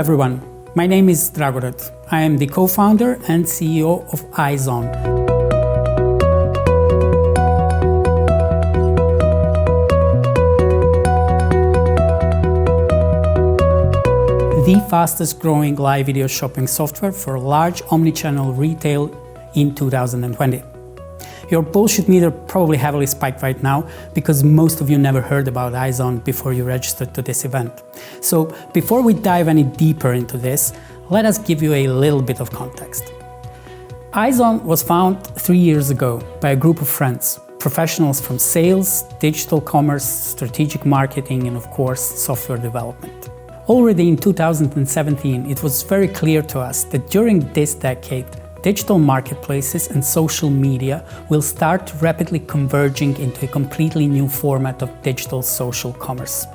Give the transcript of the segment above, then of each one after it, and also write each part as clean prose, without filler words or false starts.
everyone, my name is Dragorad. I am the co-founder and CEO of Айзон. The fastest growing live video shopping software for large omnichannel retail in 2020. Your bullshit meter probably heavily spiked right now because most of you never heard about Айзон before you registered to this event. So before we dive any deeper into this, let us give you a little bit of context. Айзон was founded 3 years ago by a group of friends, professionals from sales, digital commerce, strategic marketing, and of course, software development. Already in 2017, it was very clear to us that during this decade, digital marketplaces and social media will start rapidly converging into a completely new format of digital social commerce.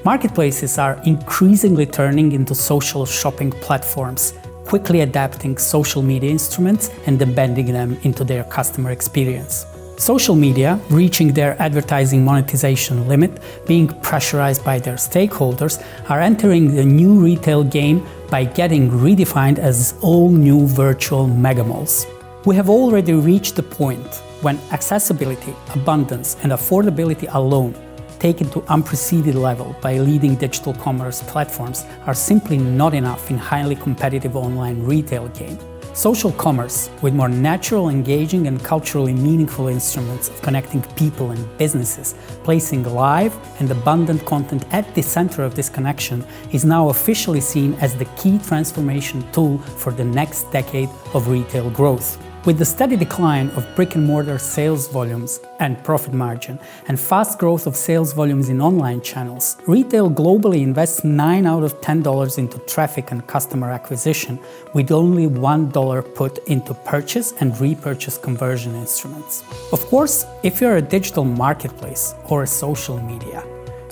Marketplaces are increasingly turning into social shopping platforms, quickly adapting social media instruments and embedding them into their customer experience. Social media, reaching their advertising monetization limit, being pressurized by their stakeholders, are entering the new retail game by getting redefined as all new virtual megamalls. We have already reached the point when accessibility, abundance, and affordability alone, taken to unprecedented level by leading digital commerce platforms, are simply not enough in highly competitive online retail game. Social commerce, with more natural, engaging, and culturally meaningful instruments of connecting people and businesses, placing live and abundant content at the center of this connection, is now officially seen as the key transformation tool for the next decade of retail growth. With the steady decline of brick-and-mortar sales volumes and profit margin, and fast growth of sales volumes in online channels, retail globally invests $9 out of $10 into traffic and customer acquisition, with only $1 put into purchase and repurchase conversion instruments. Of course, if you're a digital marketplace or a social media,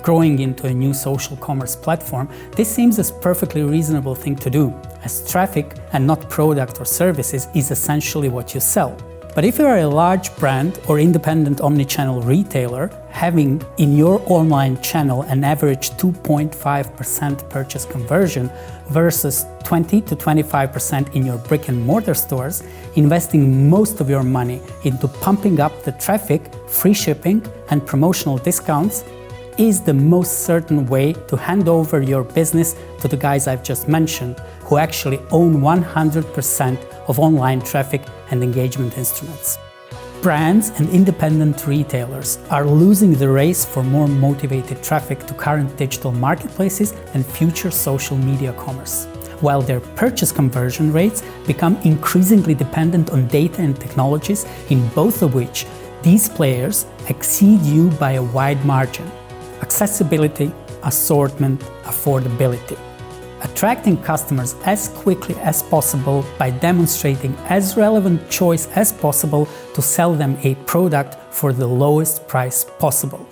growing into a new social commerce platform, this seems a perfectly reasonable thing to do, as traffic and not product or services is essentially what you sell. But if you are a large brand or independent omnichannel retailer, having in your online channel an average 2.5% purchase conversion versus 20 to 25% in your brick and mortar stores, investing most of your money into pumping up the traffic, free shipping, and promotional discounts is the most certain way to hand over your business to the guys I've just mentioned, who actually own 100% of online traffic and engagement instruments. Brands and independent retailers are losing the race for more motivated traffic to current digital marketplaces and future social media commerce, while their purchase conversion rates become increasingly dependent on data and technologies, in both of which these players exceed you by a wide margin. Accessibility, assortment, affordability. Attracting customers as quickly as possible by demonstrating as relevant choice as possible to sell them a product for the lowest price possible.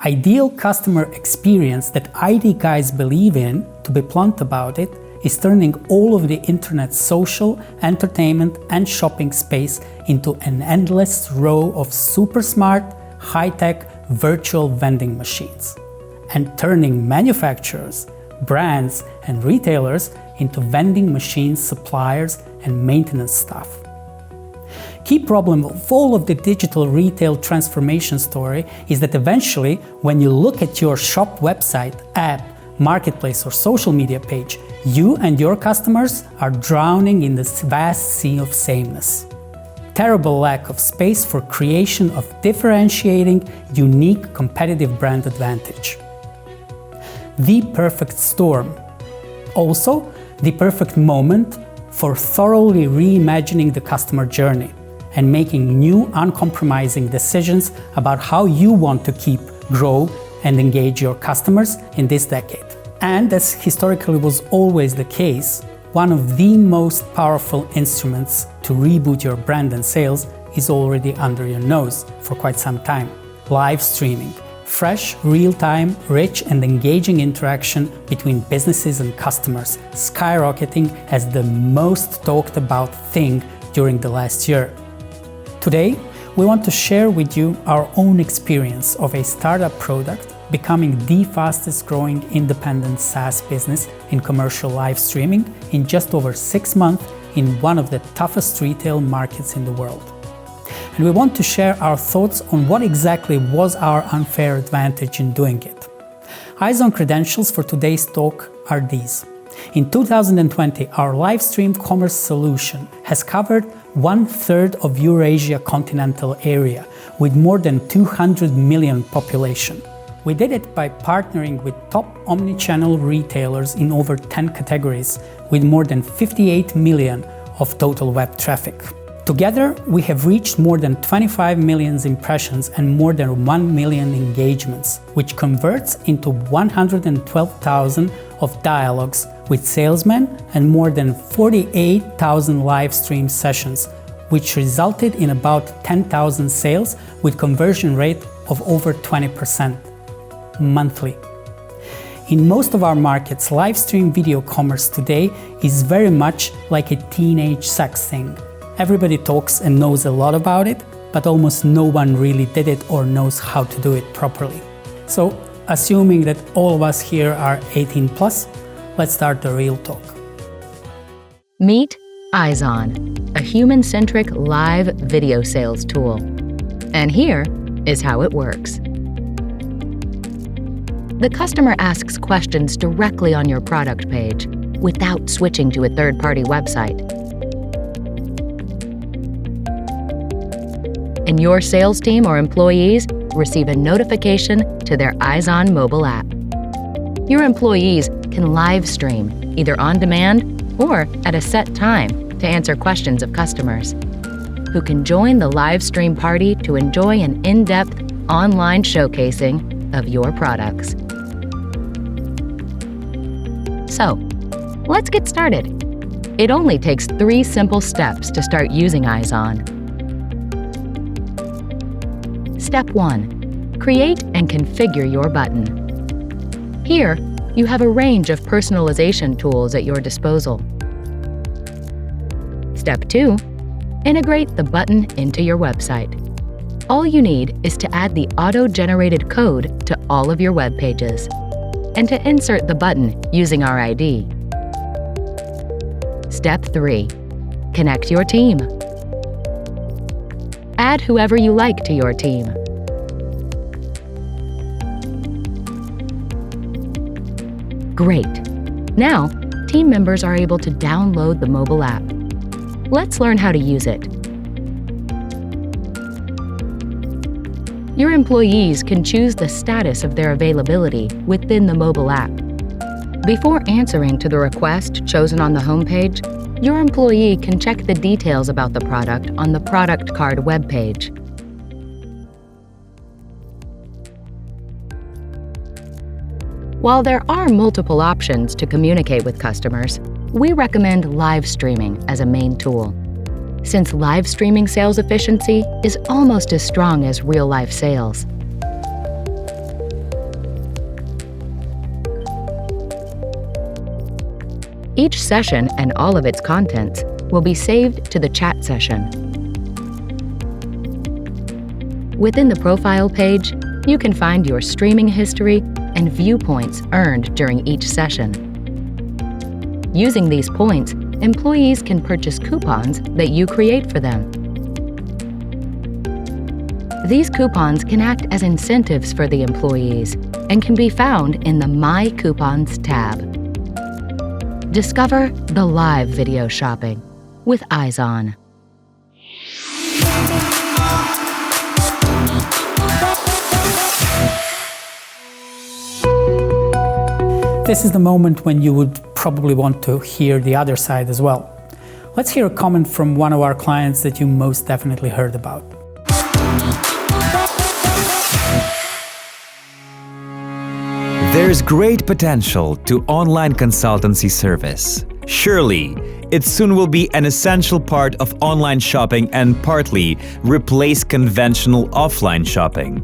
Ideal customer experience that ID guys believe in, to be blunt about it, is turning all of the internet's social, entertainment, and shopping space into an endless row of super smart, high-tech, virtual vending machines, and turning manufacturers, brands, and retailers into vending machine suppliers and maintenance staff. Key problem of all of the digital retail transformation story is that eventually, when you look at your shop website, app, marketplace, or social media page, you and your customers are drowning in this vast sea of sameness. Terrible lack of space for creation of differentiating, unique, competitive brand advantage. The perfect storm. Also, the perfect moment for thoroughly reimagining the customer journey and making new, uncompromising decisions about how you want to keep, grow, and engage your customers in this decade. And as historically was always the case, one of the most powerful instruments to reboot your brand and sales is already under your nose for quite some time: live streaming. Fresh, real-time, rich, and engaging interaction between businesses and customers, skyrocketing as the most talked about thing during the last year. Today, we want to share with you our own experience of a startup product becoming the fastest growing independent SaaS business in commercial live streaming in just over 6 months in one of the toughest retail markets in the world. And we want to share our thoughts on what exactly was our unfair advantage in doing it. Айзон credentials for today's talk are these. In 2020, our live stream commerce solution has covered 1/3 of Eurasia continental area with more than 200 million population. We did it by partnering with top omnichannel retailers in over 10 categories with more than 58 million of total web traffic. Together, we have reached more than 25 million impressions and more than 1 million engagements, which converts into 112,000 of dialogues with salesmen and more than 48,000 live stream sessions, which resulted in about 10,000 sales with conversion rate of over 20% monthly. In most of our markets, live stream video commerce today is very much like a teenage sex thing. Everybody talks and knows a lot about it, but almost no one really did it or knows how to do it properly. So, assuming that all of us here are 18+, let's start the real talk. Meet Айзон, a human-centric live video sales tool. And here is how it works. The customer asks questions directly on your product page without switching to a third-party website. And your sales team or employees receive a notification to their Айзон mobile app. Your employees can live stream, either on demand or at a set time, to answer questions of customers, who can join the live stream party to enjoy an in-depth online showcasing of your products. So, let's get started. It only takes 3 simple steps to start using Айзон. Step 1. Create and configure your button. Here, you have a range of personalization tools at your disposal. Step 2. Integrate the button into your website. All you need is to add the auto-generated code to all of your web pages and to insert the button using our ID. Step 3. Connect your team. Add whoever you like to your team. Great! Now, team members are able to download the mobile app. Let's learn how to use it. Your employees can choose the status of their availability within the mobile app. Before answering to the request chosen on the homepage, your employee can check the details about the product on the product card webpage. While there are multiple options to communicate with customers, we recommend live streaming as a main tool, since live streaming sales efficiency is almost as strong as real-life sales. Each session and all of its contents will be saved to the chat session. Within the profile page, you can find your streaming history and viewpoints earned during each session. Using these points, employees can purchase coupons that you create for them. These coupons can act as incentives for the employees and can be found in the My Coupons tab. Discover the live video shopping with Айзон. This is the moment when you would probably want to hear the other side as well. Let's hear a comment from one of our clients that you most definitely heard about. There's great potential to online consultancy service. Surely, it soon will be an essential part of online shopping and partly replace conventional offline shopping.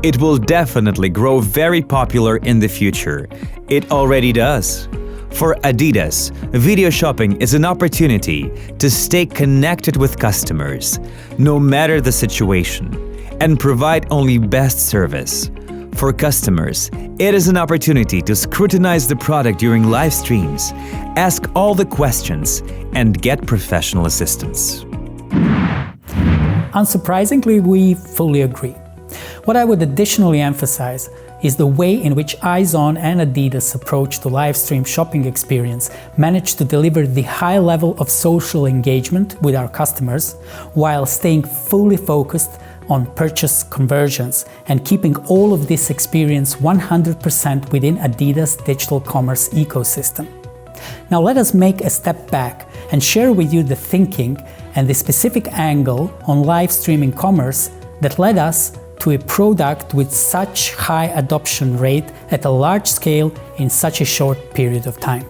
It will definitely grow very popular in the future. It already does. For Adidas, video shopping is an opportunity to stay connected with customers, no matter the situation, and provide only best service. For customers, it is an opportunity to scrutinize the product during live streams, ask all the questions, and get professional assistance. Unsurprisingly, we fully agree. What I would additionally emphasize is the way in which Айзон and Adidas' approach to live stream shopping experience managed to deliver the high level of social engagement with our customers while staying fully focused on purchase conversions and keeping all of this experience 100% within Adidas' digital commerce ecosystem. Now let us make a step back and share with you the thinking and the specific angle on live streaming commerce that led us to a product with such high adoption rate at a large scale in such a short period of time.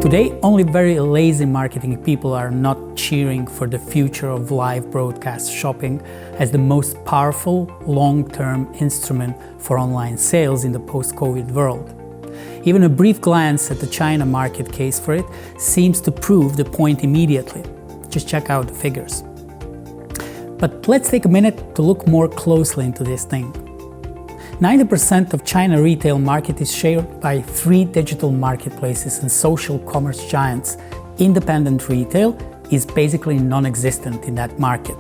Today, only very lazy marketing people are not cheering for the future of live broadcast shopping as the most powerful long-term instrument for online sales in the post-COVID world. Even a brief glance at the China market case for it seems to prove the point immediately. Just check out the figures. But let's take a minute to look more closely into this thing. 90% of China retail market is shared by 3 digital marketplaces and social commerce giants. Independent retail is basically non-existent in that market.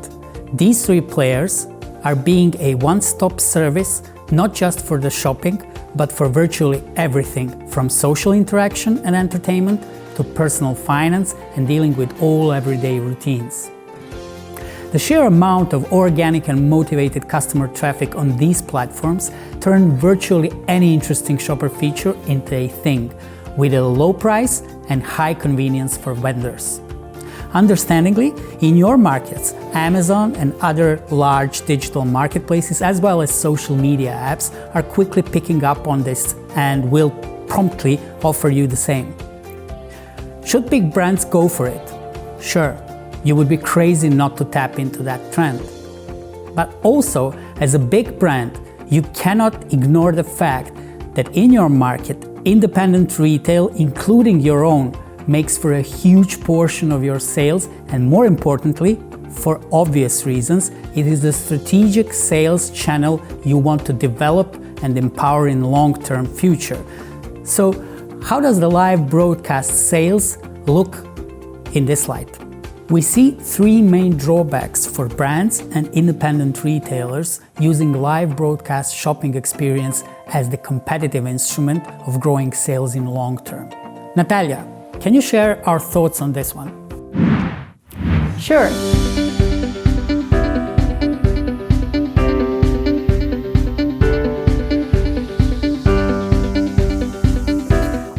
These 3 players are being a one-stop service, not just for the shopping, but for virtually everything from social interaction and entertainment to personal finance and dealing with all everyday routines. The sheer amount of organic and motivated customer traffic on these platforms turn virtually any interesting shopper feature into a thing, with a low price and high convenience for vendors. Understandingly, in your markets, Amazon and other large digital marketplaces as well as social media apps are quickly picking up on this and will promptly offer you the same. Should big brands go for it? Sure. You would be crazy not to tap into that trend. But also, as a big brand, you cannot ignore the fact that in your market, independent retail, including your own, makes for a huge portion of your sales, and more importantly, for obvious reasons, it is the strategic sales channel you want to develop and empower in the long-term future. So, how does the live broadcast sales look in this light? We see 3 main drawbacks for brands and independent retailers using live broadcast shopping experience as the competitive instrument of growing sales in the long term. Natalia, can you share our thoughts on this one? Sure.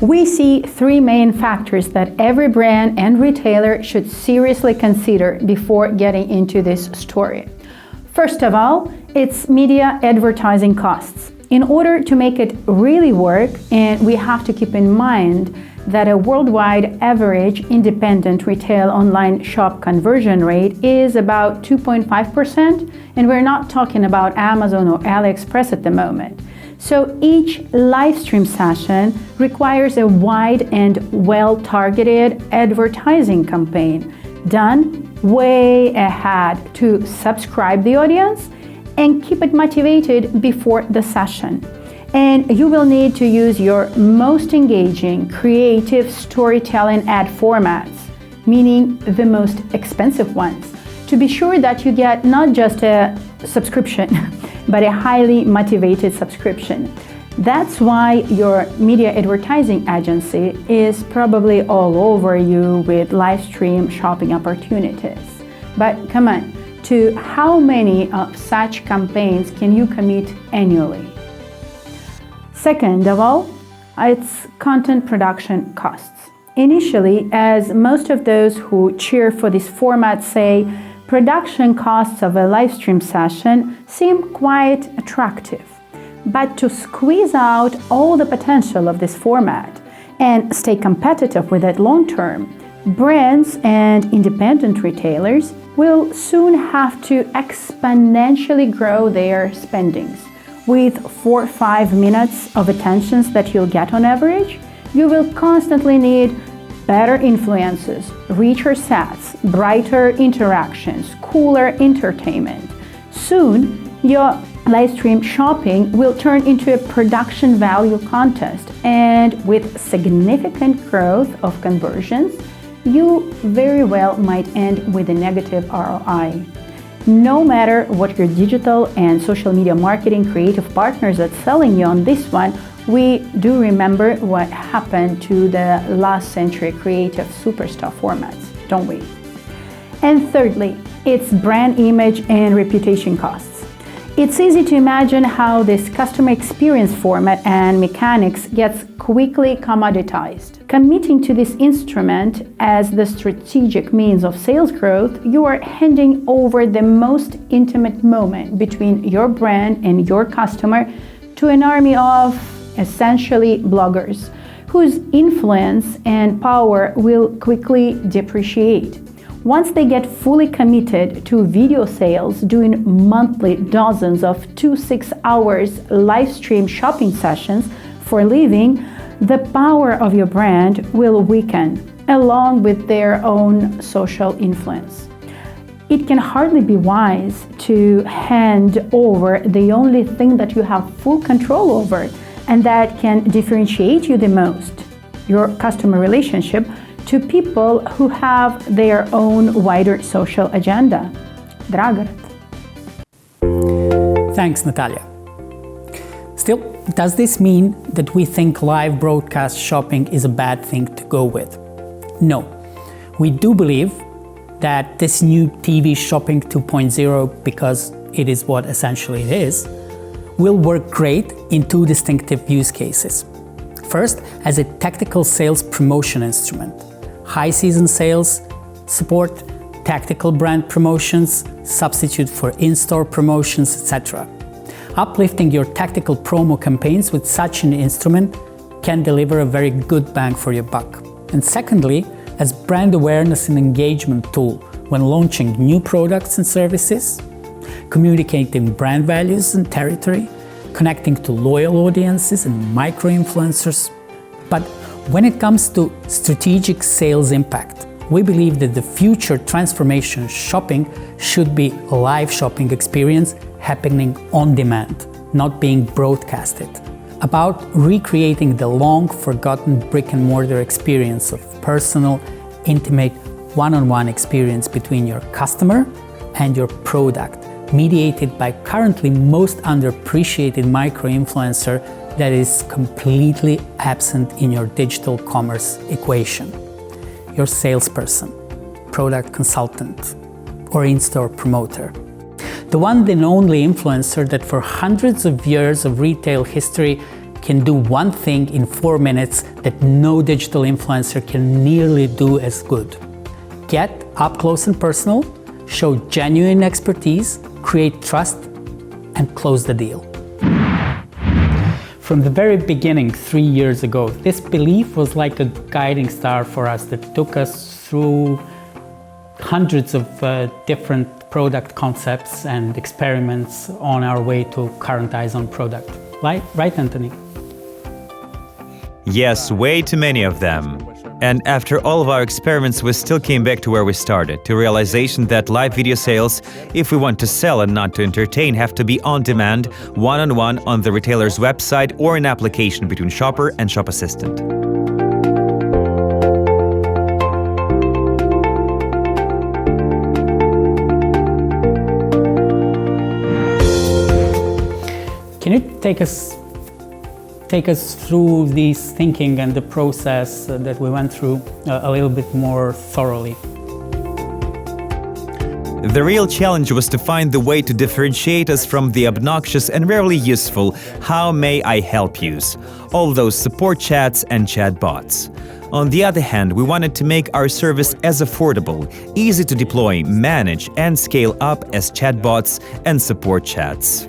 We see 3 main factors that every brand and retailer should seriously consider before getting into this story. First of all, it's media advertising costs. In order to make it really work, and we have to keep in mind that a worldwide average independent retail online shop conversion rate is about 2.5%, and we're not talking about Amazon or AliExpress at the moment. So each live stream session requires a wide and well-targeted advertising campaign done way ahead to subscribe the audience and keep it motivated before the session. And you will need to use your most engaging, creative storytelling ad formats, meaning the most expensive ones, to be sure that you get not just a subscription, but a highly motivated subscription. That's why your media advertising agency is probably all over you with live stream shopping opportunities. But come on, to how many of such campaigns can you commit annually? Second of all, it's content production costs. Initially, as most of those who cheer for this format say, production costs of a live stream session seem quite attractive. But to squeeze out all the potential of this format and stay competitive with it long term, brands and independent retailers will soon have to exponentially grow their spendings. With 4 or 5 minutes of attentions that you'll get on average, You will constantly need better influences, richer sets, brighter interactions, cooler entertainment. Soon, your live stream shopping will turn into a production value contest, and with significant growth of conversions, you very well might end with a negative ROI. No matter what your digital and social media marketing creative partners are selling you on this one, we do remember what happened to the last century creative superstar formats, don't we? And thirdly, it's brand image and reputation costs. It's easy to imagine how this customer experience format and mechanics gets quickly commoditized. Committing to this instrument as the strategic means of sales growth, you are handing over the most intimate moment between your brand and your customer to an army of essentially bloggers, whose influence and power will quickly depreciate. Once they get fully committed to video sales, doing monthly dozens of 2-6 hours live stream shopping sessions for a living, the power of your brand will weaken, along with their own social influence. It can hardly be wise to hand over the only thing that you have full control over and that can differentiate you the most, your customer relationship, to people who have their own wider social agenda. Dragorat. Thanks, Natalia. Still, does this mean that we think live broadcast shopping is a bad thing to go with? No. We do believe that this new TV shopping 2.0, because it is what essentially it is, will work great in two distinctive use cases. First, as a tactical sales promotion instrument. High season sales, support, tactical brand promotions, substitute for in-store promotions, etc. Uplifting your tactical promo campaigns with such an instrument can deliver a very good bang for your buck. And secondly, as brand awareness and engagement tool when launching new products and services, communicating brand values and territory, connecting to loyal audiences and micro-influencers. But when it comes to strategic sales impact, we believe that the future transformation shopping should be a live shopping experience happening on demand, not being broadcasted. About recreating the long-forgotten brick-and-mortar experience of personal, intimate, one-on-one experience between your customer and your product, mediated by currently most underappreciated micro-influencer that is completely absent in your digital commerce equation. Your salesperson, product consultant, or in-store promoter. The one and only influencer that for hundreds of years of retail history can do one thing in 4 minutes that no digital influencer can nearly do as good. Get up close and personal, show genuine expertise, create trust, and close the deal. From the very beginning, 3 years ago, this belief was like a guiding star for us that took us through hundreds of different product concepts and experiments on our way to current Aizon product. Right, Anthony? Yes, way too many of them. And after all of our experiments, we still came back to where we started, to realization that live video sales, if we want to sell and not to entertain, have to be on demand, one-on-one on the retailer's website or an application between shopper and shop assistant. Can you take us through this thinking and the process that we went through a little bit more thoroughly? The real challenge was to find the way to differentiate us from the obnoxious and rarely useful "How may I help yous?" all those support chats and chat bots. On the other hand, we wanted to make our service as affordable, easy to deploy, manage, and scale up as chatbots and support chats.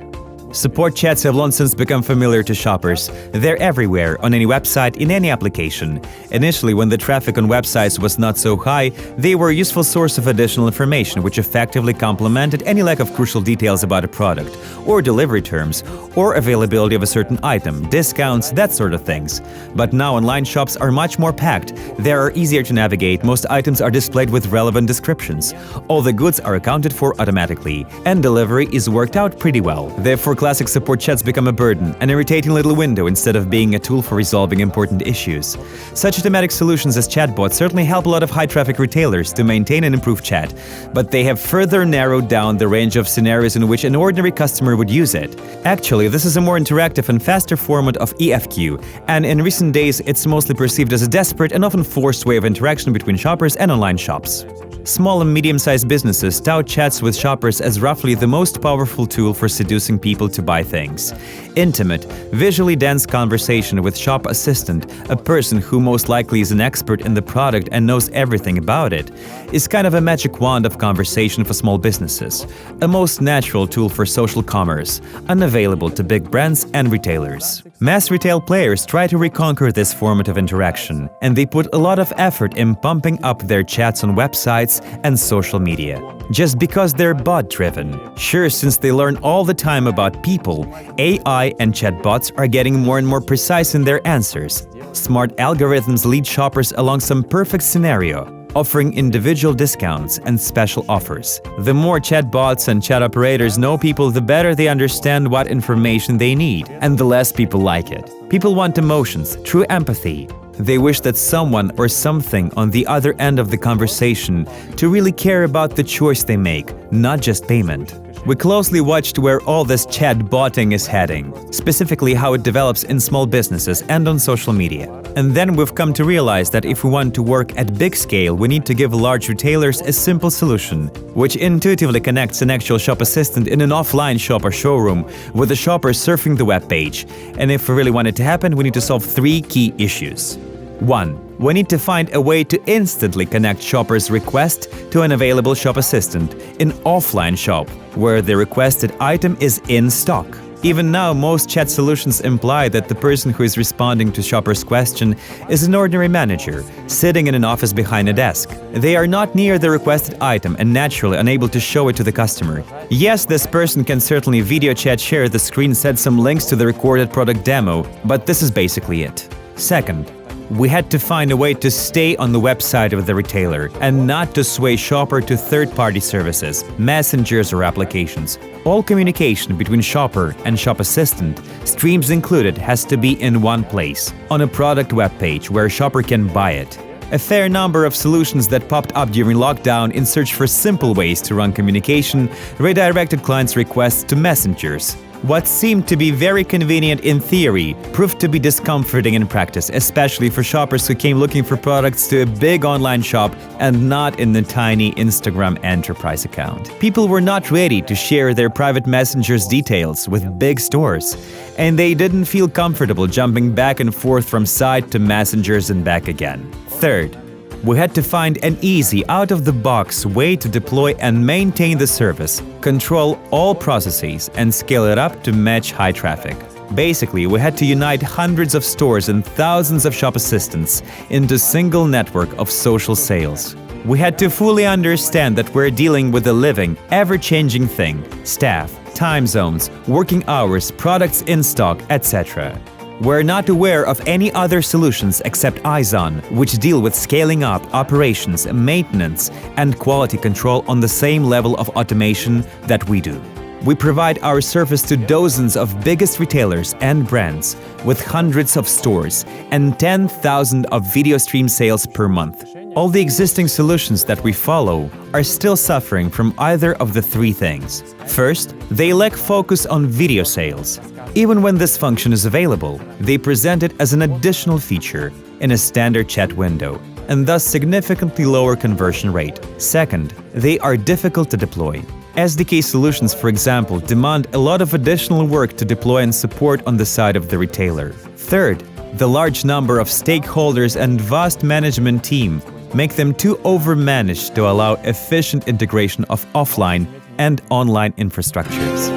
Support chats have long since become familiar to shoppers. They're everywhere, on any website, in any application. Initially, when the traffic on websites was not so high, they were a useful source of additional information which effectively complemented any lack of crucial details about a product, or delivery terms, or availability of a certain item, discounts, that sort of things. But now online shops are much more packed. They are easier to navigate, most items are displayed with relevant descriptions. All the goods are accounted for automatically, and delivery is worked out pretty well. Therefore, classic support chats become a burden, an irritating little window instead of being a tool for resolving important issues. Such automatic solutions as chatbots certainly help a lot of high-traffic retailers to maintain and improve chat, but they have further narrowed down the range of scenarios in which an ordinary customer would use it. Actually, this is a more interactive and faster format of EFQ, and in recent days it's mostly perceived as a desperate and often forced way of interaction between shoppers and online shops. Small and medium-sized businesses tout chats with shoppers as roughly the most powerful tool for seducing people to buy things. Intimate, visually dense conversation with shop assistant, a person who most likely is an expert in the product and knows everything about it, is kind of a magic wand of conversation for small businesses, a most natural tool for social commerce, unavailable to big brands and retailers. Mass retail players try to reconquer this format of interaction, and they put a lot of effort in pumping up their chats on websites and social media. Just because they're bot-driven. Sure, since they learn all the time about people, AI and chatbots are getting more and more precise in their answers. Smart algorithms lead shoppers along some perfect scenario, offering individual discounts and special offers. The more chatbots and chat operators know people, the better they understand what information they need, and the less people like it. People want emotions, true empathy. They wish that someone or something on the other end of the conversation to really care about the choice they make, not just payment. We closely watched where all this chat-botting is heading, specifically how it develops in small businesses and on social media. And then we've come to realize that if we want to work at big scale, we need to give large retailers a simple solution, which intuitively connects an actual shop assistant in an offline shop or showroom with the shopper surfing the web page. And if we really want it to happen, we need to solve 3 key issues. 1. We need to find a way to instantly connect shopper's request to an available shop assistant in offline shop, where the requested item is in stock. Even now, most chat solutions imply that the person who is responding to shopper's question is an ordinary manager, sitting in an office behind a desk. They are not near the requested item and naturally unable to show it to the customer. Yes, this person can certainly video chat, share the screen, set some links to the recorded product demo, but this is basically it. Second, we had to find a way to stay on the website of the retailer and not to sway shopper to third-party services, messengers or applications. All communication between shopper and shop assistant, streams included, has to be in one place, on a product web page where shopper can buy it. A fair number of solutions that popped up during lockdown in search for simple ways to run communication redirected clients' requests to messengers. What seemed to be very convenient in theory proved to be discomforting in practice, especially for shoppers who came looking for products to a big online shop and not in the tiny Instagram enterprise account. People were not ready to share their private messengers details with big stores, and they didn't feel comfortable jumping back and forth from site to messengers and back again. Third, we had to find an easy, out-of-the-box way to deploy and maintain the service, control all processes, and scale it up to match high traffic. Basically, we had to unite hundreds of stores and thousands of shop assistants into a single network of social sales. We had to fully understand that we're dealing with a living, ever-changing thing: staff, time zones, working hours, products in stock, etc. We're not aware of any other solutions except Aizon, which deal with scaling up operations, maintenance, and quality control on the same level of automation that we do. We provide our service to dozens of biggest retailers and brands, with hundreds of stores and 10,000 of video stream sales per month. All the existing solutions that we follow are still suffering from either of the 3 things. First, they lack focus on video sales. Even when this function is available, they present it as an additional feature in a standard chat window, and thus significantly lower conversion rate. Second, they are difficult to deploy. SDK solutions, for example, demand a lot of additional work to deploy and support on the side of the retailer. Third, the large number of stakeholders and vast management team make them too overmanaged to allow efficient integration of offline and online infrastructures.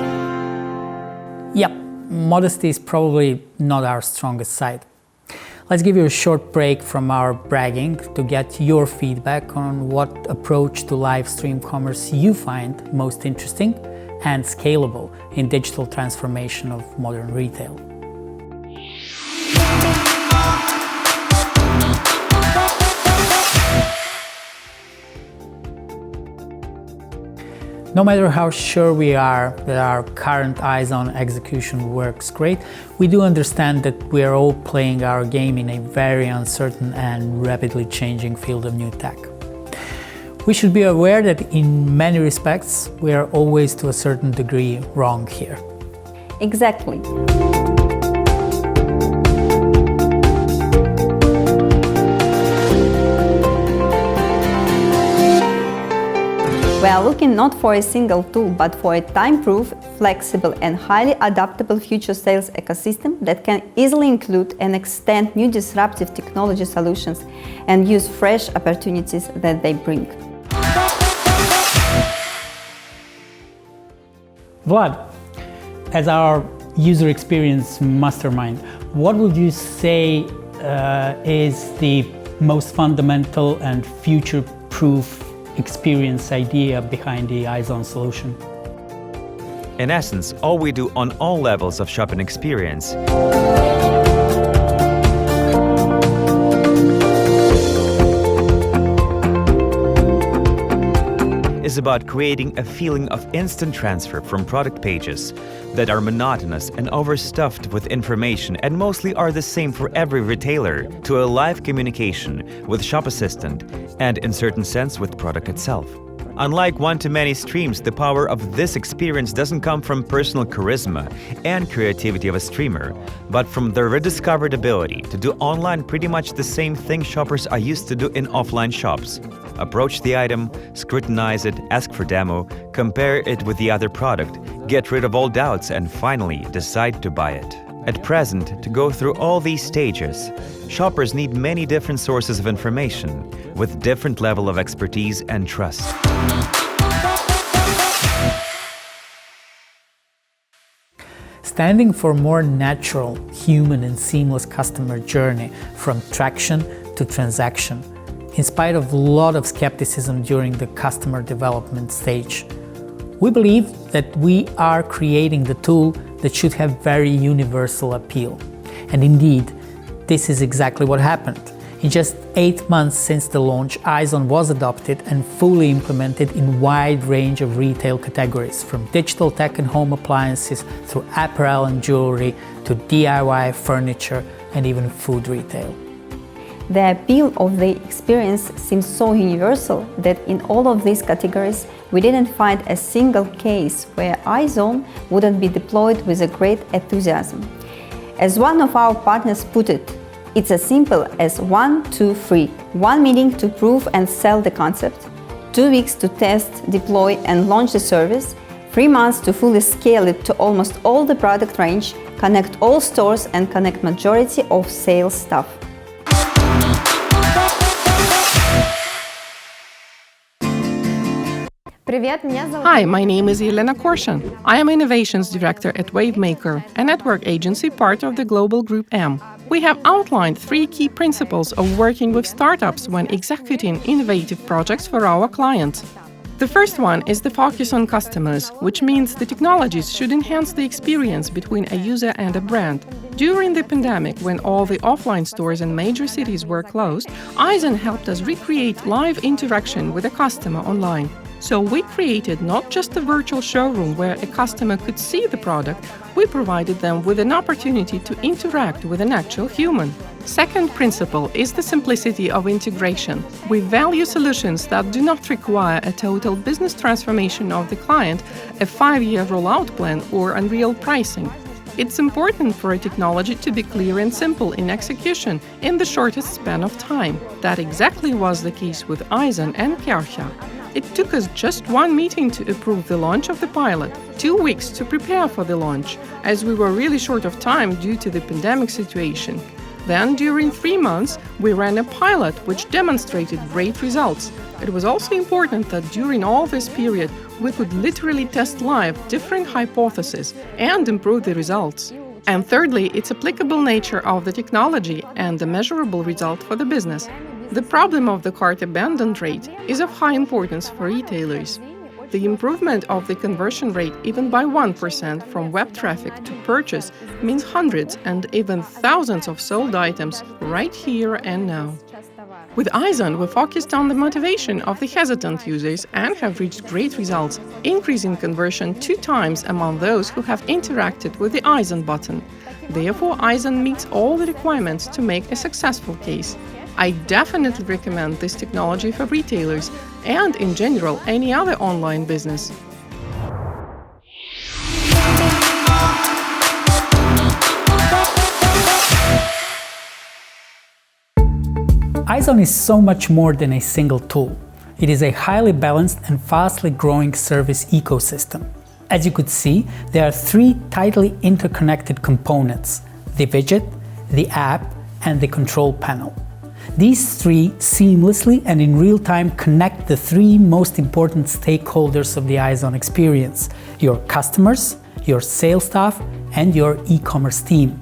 Yep, modesty is probably not our strongest side. Let's give you a short break from our bragging to get your feedback on what approach to live stream commerce you find most interesting and scalable in digital transformation of modern retail. No matter how sure we are that our current Aizon execution works great, we do understand that we are all playing our game in a very uncertain and rapidly changing field of new tech. We should be aware that in many respects, we are always to a certain degree wrong here. Exactly. We are looking not for a single tool, but for a time-proof, flexible and highly adaptable future sales ecosystem that can easily include and extend new disruptive technology solutions and use fresh opportunities that they bring. Vlad, as our user experience mastermind, what would you say is the most fundamental and future-proof experience idea behind the Aizon solution? In essence, all we do on all levels of shopping experience is about creating a feeling of instant transfer from product pages that are monotonous and overstuffed with information and mostly are the same for every retailer to a live communication with Shop Assistant and, in certain sense, with product itself. Unlike one-to-many streams, the power of this experience doesn't come from personal charisma and creativity of a streamer, but from the rediscovered ability to do online pretty much the same thing shoppers are used to do in offline shops. Approach the item, scrutinize it, ask for demo, compare it with the other product, get rid of all doubts, and finally decide to buy it. At present, to go through all these stages, shoppers need many different sources of information with different level of expertise and trust. Standing for more natural, human and seamless customer journey from traction to transaction, in spite of a lot of skepticism during the customer development stage, we believe that we are creating the tool that should have very universal appeal. And indeed, this is exactly what happened. In just 8 months since the launch, Aizon was adopted and fully implemented in a wide range of retail categories, from digital tech and home appliances through apparel and jewelry to DIY, furniture, and even food retail. The appeal of the experience seems so universal that in all of these categories, we didn't find a single case where Aizon wouldn't be deployed with a great enthusiasm. As one of our partners put it, it's as simple as 1, 2, 3. 1 meeting to prove and sell the concept, 2 weeks to test, deploy and launch the service, 3 months to fully scale it to almost all the product range, connect all stores and connect majority of sales staff. Hi, my name is Elena Korshan. I am Innovations Director at Wavemaker, a network agency part of the Global Group M. We have outlined 3 key principles of working with startups when executing innovative projects for our clients. The first one is the focus on customers, which means the technologies should enhance the experience between a user and a brand. During the pandemic, when all the offline stores in major cities were closed, Aizon helped us recreate live interaction with a customer online. So we created not just a virtual showroom where a customer could see the product, we provided them with an opportunity to interact with an actual human. Second principle is the simplicity of integration. We value solutions that do not require a total business transformation of the client, a 5-year rollout plan, or unreal pricing. It's important for a technology to be clear and simple in execution in the shortest span of time. That exactly was the case with Aizon and Kercha. It took us just 1 meeting to approve the launch of the pilot, 2 weeks to prepare for the launch, as we were really short of time due to the pandemic situation. Then, during 3 months, we ran a pilot which demonstrated great results. It was also important that during all this period, we could literally test live different hypotheses and improve the results. And thirdly, its applicable nature of the technology and the measurable result for the business. The problem of the cart abandon rate is of high importance for retailers. The improvement of the conversion rate even by 1% from web traffic to purchase means hundreds and even thousands of sold items right here and now. With Айзон, we focused on the motivation of the hesitant users and have reached great results, increasing conversion 2 times among those who have interacted with the Айзон button. Therefore, Айзон meets all the requirements to make a successful case. I definitely recommend this technology for retailers and, in general, any other online business. Айзон is so much more than a single tool. It is a highly balanced and fastly growing service ecosystem. As you could see, there are 3 tightly interconnected components: the widget, the app, and the control panel. These 3 seamlessly and in real time connect the 3 most important stakeholders of the Айзон experience: your customers, your sales staff, and your e-commerce team.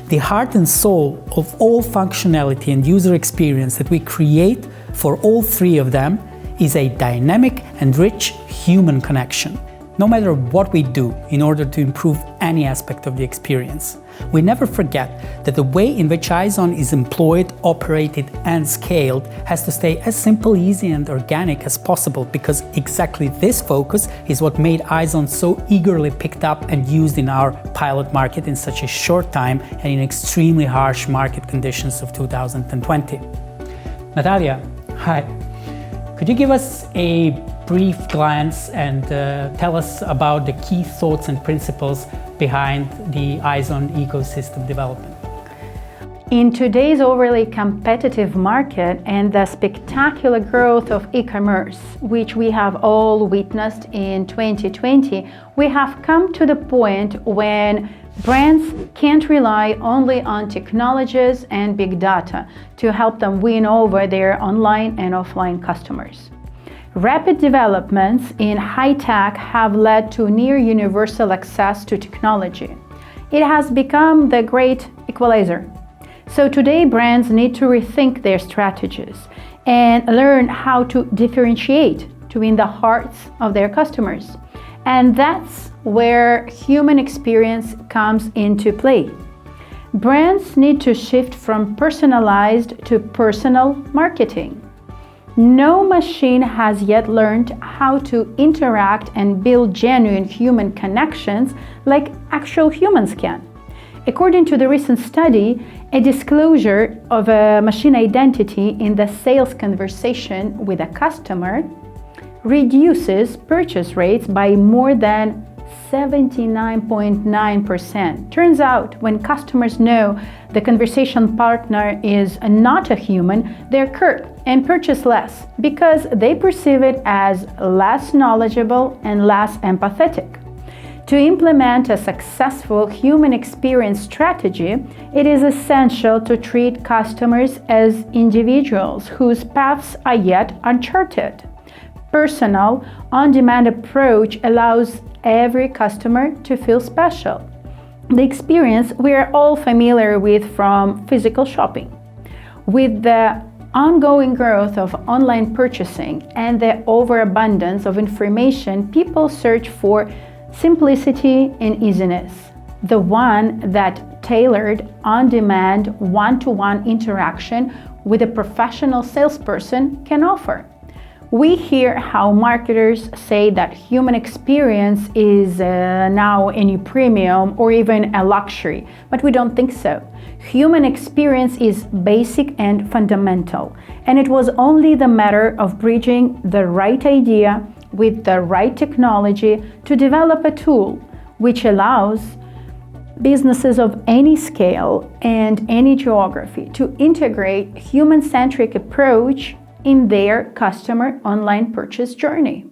The heart and soul of all functionality and user experience that we create for all 3 of them is a dynamic and rich human connection. No matter what we do in order to improve any aspect of the experience, we never forget that the way in which Айзон is employed, operated, and scaled has to stay as simple, easy, and organic as possible, because exactly this focus is what made Айзон so eagerly picked up and used in our pilot market in such a short time and in extremely harsh market conditions of 2020. Natalia, hi. Could you give us a brief glance and tell us about the key thoughts and principles behind the Айзон ecosystem development? In today's overly competitive market and the spectacular growth of e-commerce, which we have all witnessed in 2020, we have come to the point when brands can't rely only on technologies and big data to help them win over their online and offline customers. Rapid developments in high-tech have led to near-universal access to technology. It has become the great equalizer. So today brands need to rethink their strategies and learn how to differentiate to win the hearts of their customers. And that's where human experience comes into play. Brands need to shift from personalized to personal marketing. No machine has yet learned how to interact and build genuine human connections like actual humans can. According to the recent study, a disclosure of a machine identity in the sales conversation with a customer reduces purchase rates by more than 79.9%. Turns out, when customers know the conversation partner is not a human, they're curt and purchase less because they perceive it as less knowledgeable and less empathetic. To implement a successful human experience strategy, it is essential to treat customers as individuals whose paths are yet uncharted. Personal, on-demand approach allows every customer to feel special. The experience we are all familiar with from physical shopping. With the ongoing growth of online purchasing and the overabundance of information, people search for simplicity and easiness, the one that tailored, on-demand, one-to-one interaction with a professional salesperson can offer. We hear how marketers say that human experience is now a new premium or even a luxury, but we don't think so. Human experience is basic and fundamental, and it was only the matter of bridging the right idea with the right technology to develop a tool which allows businesses of any scale and any geography to integrate human-centric approach in their customer online purchase journey.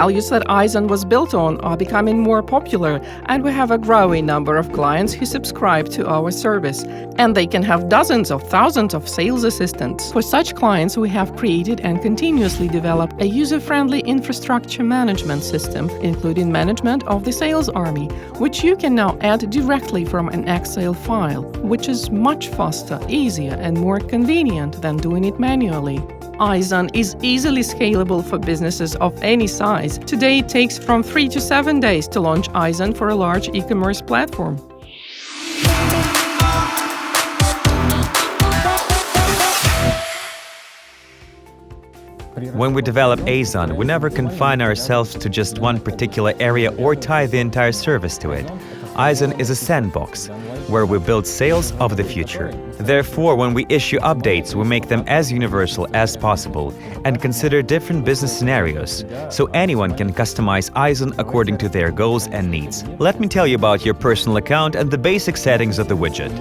values that Aizen was built on are becoming more popular, and we have a growing number of clients who subscribe to our service, and they can have dozens of thousands of sales assistants. For such clients, we have created and continuously developed a user-friendly infrastructure management system, including management of the sales army, which you can now add directly from an Excel file, which is much faster, easier, and more convenient than doing it manually. Aizen is easily scalable for businesses of any size. Today it takes from 3 to 7 days to launch Aizen for a large e-commerce platform. When we develop Aizen, we never confine ourselves to just one particular area or tie the entire service to it. Aizen is a sandbox where we build sales of the future. Therefore, when we issue updates, we make them as universal as possible and consider different business scenarios, so anyone can customize Aizen according to their goals and needs. Let me tell you about your personal account and the basic settings of the widget.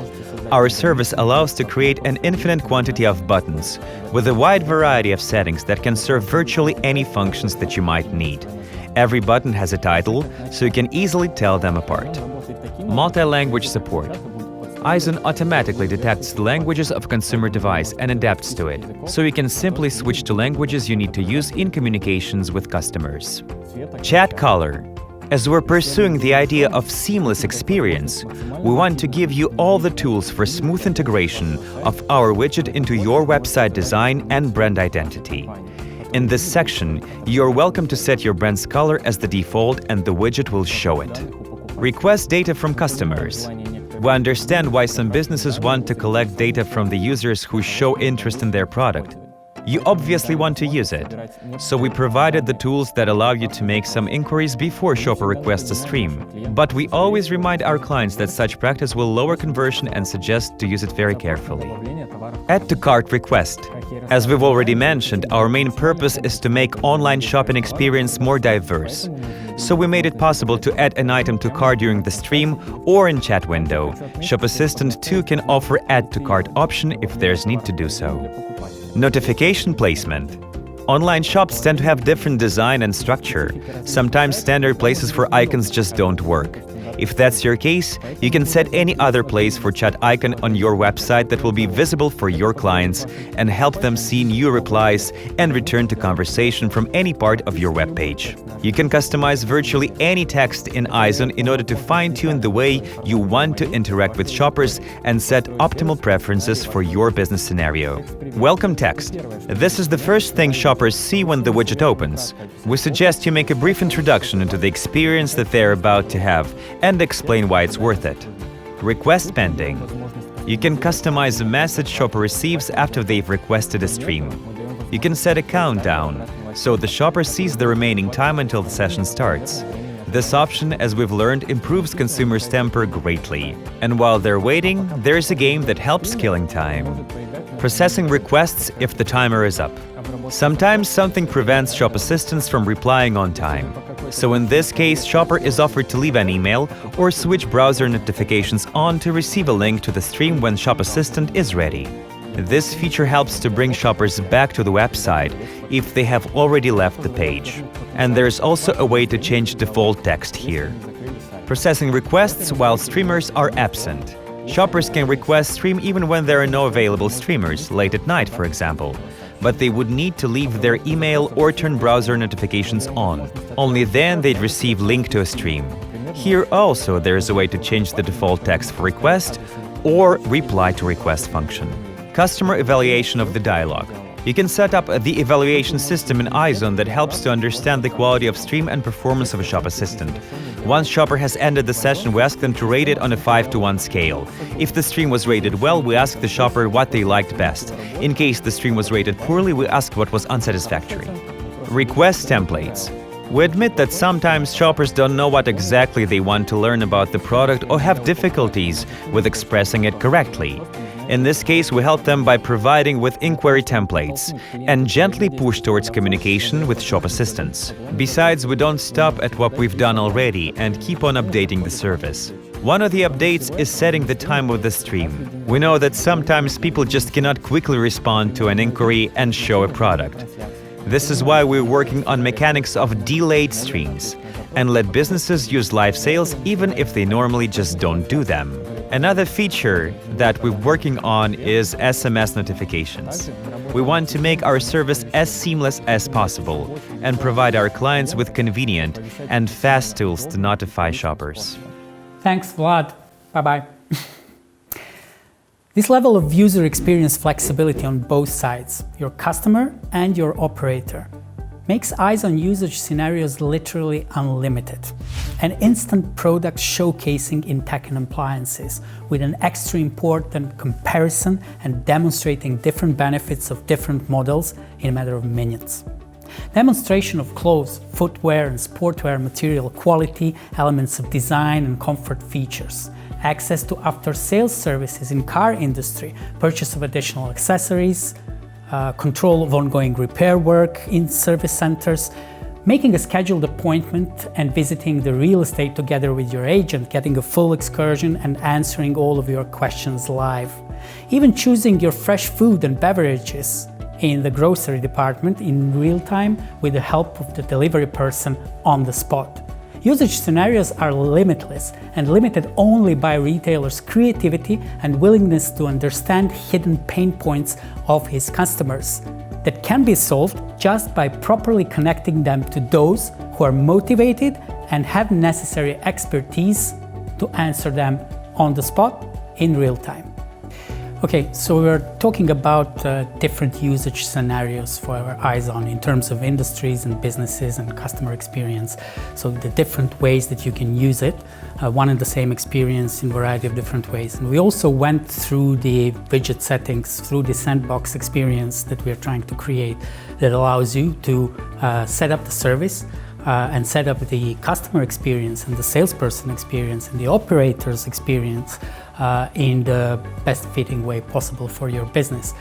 Our service allows to create an infinite quantity of buttons with a wide variety of settings that can serve virtually any functions that you might need. Every button has a title, so you can easily tell them apart. Multi-language support. Aizen automatically detects the languages of a consumer device and adapts to it, so you can simply switch to languages you need to use in communications with customers. Chat color. As we're pursuing the idea of seamless experience, we want to give you all the tools for smooth integration of our widget into your website design and brand identity. In this section, you're welcome to set your brand's color as the default and the widget will show it. Request data from customers. We understand why some businesses want to collect data from the users who show interest in their product. You obviously want to use it, so we provided the tools that allow you to make some inquiries before shopper requests a stream. But we always remind our clients that such practice will lower conversion and suggest to use it very carefully. Add to cart request. As we've already mentioned, our main purpose is to make online shopping experience more diverse. So we made it possible to add an item to cart during the stream or in chat window. Shop Assistant too can offer add to cart option if there's need to do so. Notification placement. Online shops tend to have different design and structure. Sometimes standard places for icons just don't work. If that's your case, you can set any other place for chat icon on your website that will be visible for your clients and help them see new replies and return to conversation from any part of your web page. You can customize virtually any text in Aizen in order to fine-tune the way you want to interact with shoppers and set optimal preferences for your business scenario. Welcome text. This is the first thing shoppers see when the widget opens. We suggest you make a brief introduction into the experience that they're about to have and explain why it's worth it. Request pending. You can customize the message shopper receives after they've requested a stream. You can set a countdown, so the shopper sees the remaining time until the session starts. This option, as we've learned, improves consumers' temper greatly. And while they're waiting, there's a game that helps killing time. Processing requests if the timer is up. Sometimes something prevents shop assistants from replying on time. So in this case, shopper is offered to leave an email or switch browser notifications on to receive a link to the stream when shop assistant is ready. This feature helps to bring shoppers back to the website if they have already left the page. And there's also a way to change default text here. Processing requests while streamers are absent. Shoppers can request stream even when there are no available streamers, late at night, for example. But they would need to leave their email or turn browser notifications on. Only then they'd receive link to a stream. Here also there's a way to change the default text for request or reply to request function. Customer evaluation of the dialogue. You can set up the evaluation system in Aizen that helps to understand the quality of stream and performance of a shop assistant. Once shopper has ended the session, we ask them to rate it on a 5-to-1 scale. If the stream was rated well, we ask the shopper what they liked best. In case the stream was rated poorly, we ask what was unsatisfactory. Request templates. We admit that sometimes shoppers don't know what exactly they want to learn about the product or have difficulties with expressing it correctly. In this case, we help them by providing with inquiry templates and gently push towards communication with shop assistants. Besides, we don't stop at what we've done already and keep on updating the service. One of the updates is setting the time of the stream. We know that sometimes people just cannot quickly respond to an inquiry and show a product. This is why we're working on mechanics of delayed streams and let businesses use live sales even if they normally just don't do them. Another feature that we're working on is SMS notifications. We want to make our service as seamless as possible and provide our clients with convenient and fast tools to notify shoppers. Thanks, Vlad. Bye-bye. This level of user experience flexibility on both sides, your customer and your operator, makes Aizon usage scenarios literally unlimited. An instant product showcasing in tech and appliances with an extra important comparison and demonstrating different benefits of different models in a matter of minutes. Demonstration of clothes, footwear and sportwear material quality, elements of design and comfort features. Access to after-sales services in car industry, purchase of additional accessories, control of ongoing repair work in service centers, making a scheduled appointment and visiting the real estate together with your agent, getting a full excursion and answering all of your questions live. Even choosing your fresh food and beverages in the grocery department in real time with the help of the delivery person on the spot. Usage scenarios are limitless and limited only by retailers' creativity and willingness to understand hidden pain points of his customers that can be solved just by properly connecting them to those who are motivated and have necessary expertise to answer them on the spot in real time. Okay, so we're talking about different usage scenarios for our Aizon in terms of industries and businesses and customer experience. So the different ways that you can use it, one and the same experience in a variety of different ways. And we also went through the widget settings, through the sandbox experience that we're trying to create that allows you to set up the service and set up the customer experience and the salesperson experience and the operator's experience in the best fitting way possible for your business.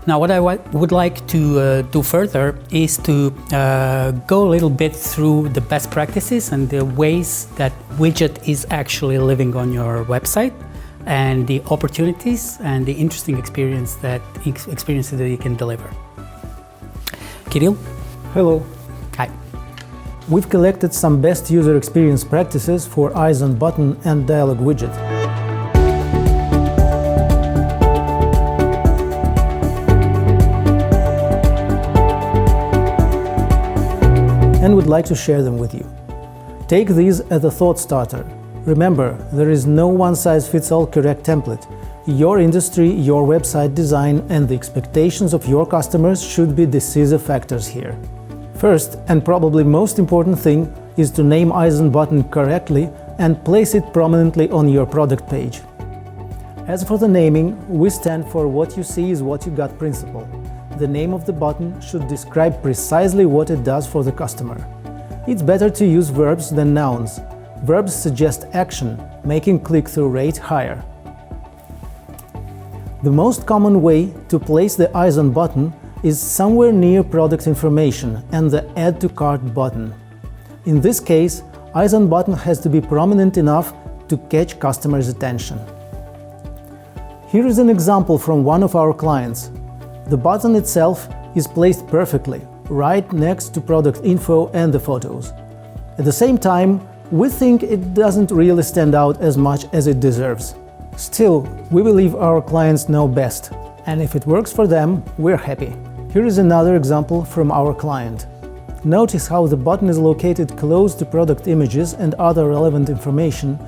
Now, what I would like to do further is to go a little bit through the best practices and the ways that widget is actually living on your website and the opportunities and the interesting experiences that you can deliver. Kirill? Hello. Hi. We've collected some best user experience practices for Aizon button and dialog widget. And would like to share them with you. Take these as a thought starter. Remember, there is no one-size-fits-all correct template. Your industry, your website design, and the expectations of your customers should be decisive factors here. First, and probably most important thing, is to name Aizon button correctly and place it prominently on your product page. As for the naming, we stand for what you see is what you got principle. The name of the button should describe precisely what it does for the customer. It's better to use verbs than nouns. Verbs suggest action, making click-through rate higher. The most common way to place the Aizon button is somewhere near product information and the Add to Cart button. In this case, Aizon button has to be prominent enough to catch customers' attention. Here is an example from one of our clients. The button itself is placed perfectly, right next to product info and the photos. At the same time, we think it doesn't really stand out as much as it deserves. Still, we believe our clients know best, and if it works for them, we're happy. Here is another example from our client. Notice how the button is located close to product images and other relevant information,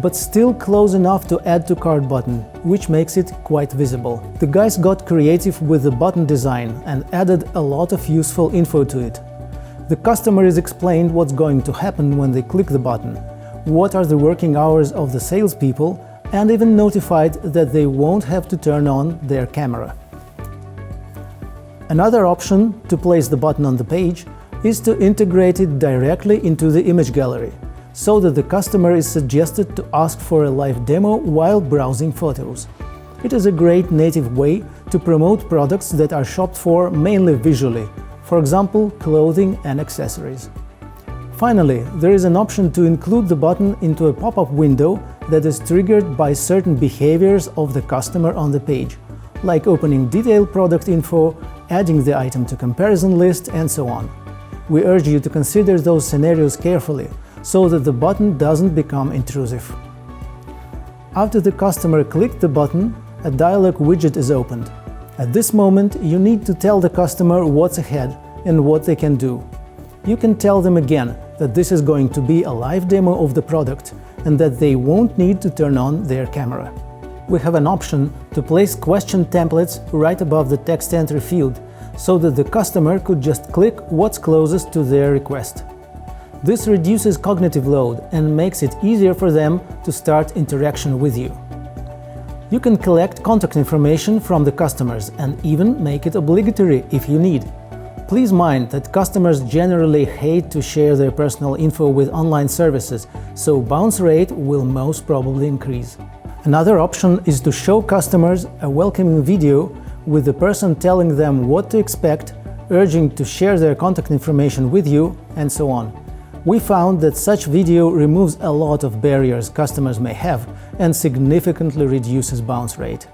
but still close enough to Add to Cart button, which makes it quite visible. The guys got creative with the button design and added a lot of useful info to it. The customer is explained what's going to happen when they click the button, what are the working hours of the salespeople, and even notified that they won't have to turn on their camera. Another option to place the button on the page is to integrate it directly into the image gallery, so that the customer is suggested to ask for a live demo while browsing photos. It is a great native way to promote products that are shopped for mainly visually, for example, clothing and accessories. Finally, there is an option to include the button into a pop-up window that is triggered by certain behaviors of the customer on the page, like opening detailed product info, adding the item to comparison list, and so on. We urge you to consider those scenarios carefully so that the button doesn't become intrusive. After the customer clicked the button, a dialog widget is opened. At this moment, you need to tell the customer what's ahead and what they can do. You can tell them again that this is going to be a live demo of the product and that they won't need to turn on their camera. We have an option to place question templates right above the text entry field so that the customer could just click what's closest to their request. This reduces cognitive load and makes it easier for them to start interaction with you. You can collect contact information from the customers and even make it obligatory if you need. Please mind that customers generally hate to share their personal info with online services, so bounce rate will most probably increase. Another option is to show customers a welcoming video with the person telling them what to expect, urging to share their contact information with you, and so on. We found that such video removes a lot of barriers customers may have and significantly reduces bounce rate.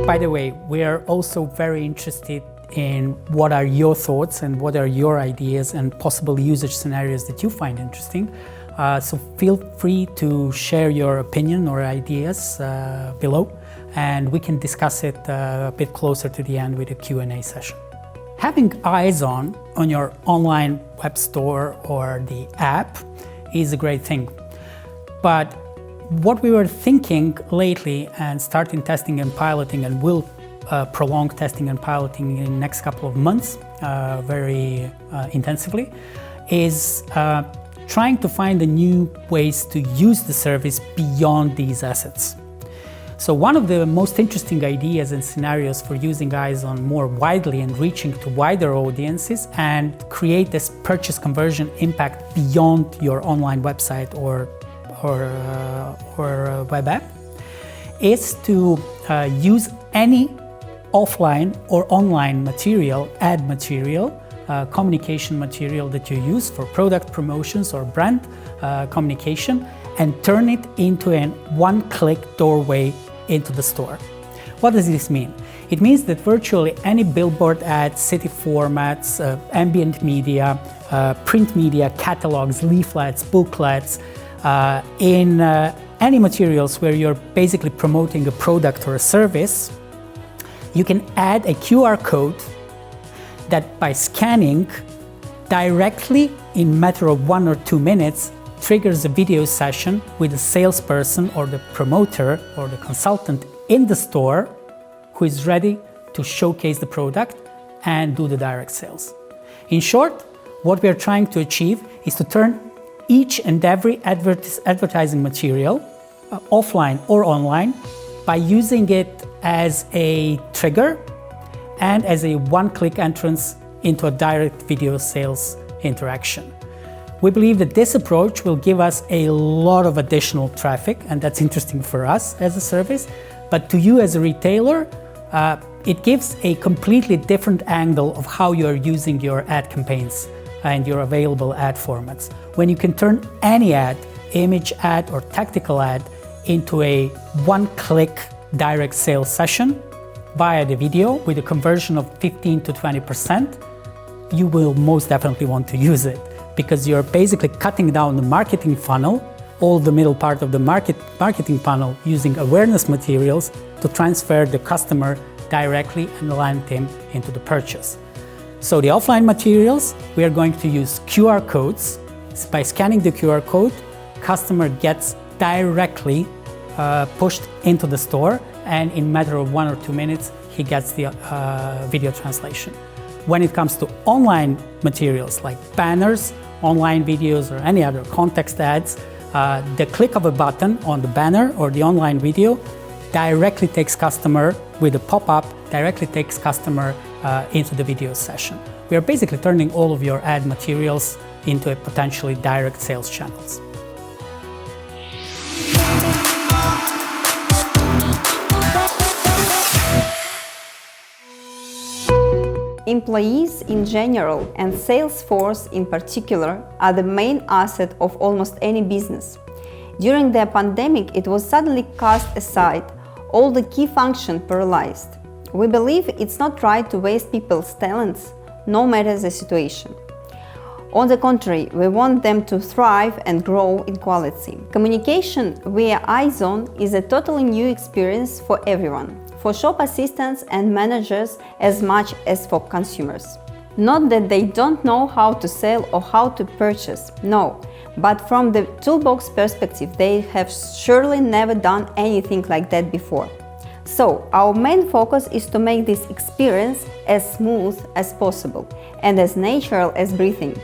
By the way, we are also very interested in what are your thoughts and what are your ideas and possible usage scenarios that you find interesting. So feel free to share your opinion or ideas below, and we can discuss it a bit closer to the end with a Q&A session. Having Aizon on your online web store or the app is a great thing. But what we were thinking lately and starting testing and piloting, and will prolong testing and piloting in the next couple of months very intensively, is trying to find the new ways to use the service beyond these assets. So one of the most interesting ideas and scenarios for using Aizon more widely and reaching to wider audiences and create this purchase conversion impact beyond your online website or web app is to use any offline or online material, ad material, communication material that you use for product promotions or brand communication, and turn it into a one-click doorway into the store. What does this mean? It means that virtually any billboard ads, city formats, ambient media, print media, catalogs, leaflets, booklets, in any materials where you're basically promoting a product or a service, you can add a QR code that by scanning directly in a matter of 1 or 2 minutes triggers a video session with the salesperson or the promoter or the consultant in the store who is ready to showcase the product and do the direct sales. In short, what we are trying to achieve is to turn each and every advertising material, offline or online, by using it as a trigger and as a one-click entrance into a direct video sales interaction. We believe that this approach will give us a lot of additional traffic, and that's interesting for us as a service, but to you as a retailer, it gives a completely different angle of how you're using your ad campaigns and your available ad formats. When you can turn any ad, image ad or tactical ad, into a one-click direct sales session via the video with a conversion of 15 to 20%, you will most definitely want to use it, because you're basically cutting down the marketing funnel, all the middle part of the marketing funnel, using awareness materials to transfer the customer directly and land him into the purchase. So the offline materials, we are going to use QR codes. By scanning the QR code, customer gets directly pushed into the store, and in a matter of 1 or 2 minutes, he gets the video translation. When it comes to online materials like banners, online videos, or any other context ads, the click of a button on the banner or the online video directly takes customer with a pop-up, directly takes customer into the video session. We are basically turning all of your ad materials into a potentially direct sales channels. Employees in general and sales force in particular are the main asset of almost any business. During the pandemic, it was suddenly cast aside, all the key functions paralyzed. We believe it's not right to waste people's talents, no matter the situation. On the contrary, we want them to thrive and grow in quality. Communication via Айзон is a totally new experience for everyone, for shop assistants and managers as much as for consumers. Not that they don't know how to sell or how to purchase, no, but from the toolbox perspective, they have surely never done anything like that before. So, our main focus is to make this experience as smooth as possible and as natural as breathing.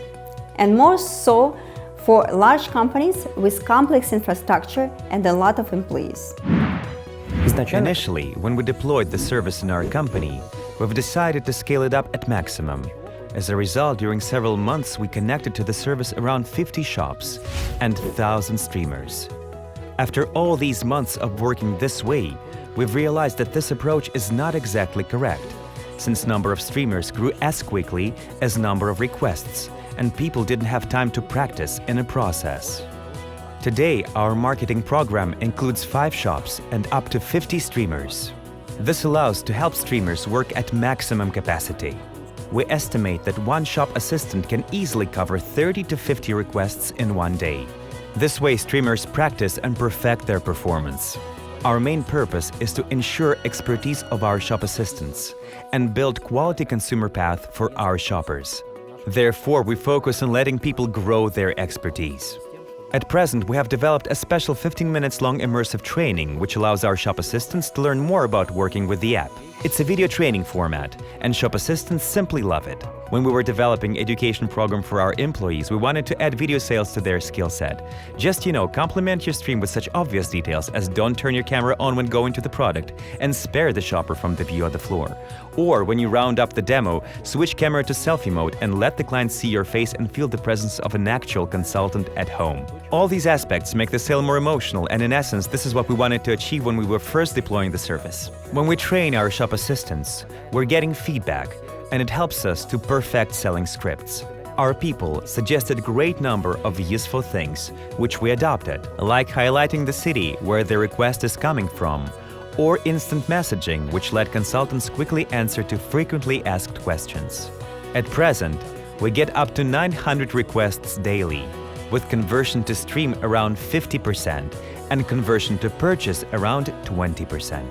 And more so for large companies with complex infrastructure and a lot of employees. Initially, when we deployed the service in our company, we've decided to scale it up at maximum. As a result, during several months, we connected to the service around 50 shops and 1,000 streamers. After all these months of working this way, we've realized that this approach is not exactly correct, since number of streamers grew as quickly as number of requests, and people didn't have time to practice in a process. Today, our marketing program includes 5 shops and up to 50 streamers. This allows to help streamers work at maximum capacity. We estimate that one shop assistant can easily cover 30 to 50 requests in one day. This way, streamers practice and perfect their performance. Our main purpose is to ensure expertise of our shop assistants and build quality consumer path for our shoppers. Therefore, we focus on letting people grow their expertise. At present, we have developed a special 15 minutes long immersive training which allows our shop assistants to learn more about working with the app. It's a video training format, and shop assistants simply love it. When we were developing education program for our employees, we wanted to add video sales to their skill set. Just, complement your stream with such obvious details as don't turn your camera on when going to the product and spare the shopper from the view of the floor. Or when you round up the demo, switch camera to selfie mode and let the client see your face and feel the presence of an actual consultant at home. All these aspects make the sale more emotional, and in essence, this is what we wanted to achieve when we were first deploying the service. When we train our shop assistants, we're getting feedback, and it helps us to perfect selling scripts. Our people suggested great number of useful things, which we adopted, like highlighting the city where the request is coming from, or instant messaging, which let consultants quickly answer to frequently asked questions. At present, we get up to 900 requests daily, with conversion to stream around 50% and conversion to purchase around 20%.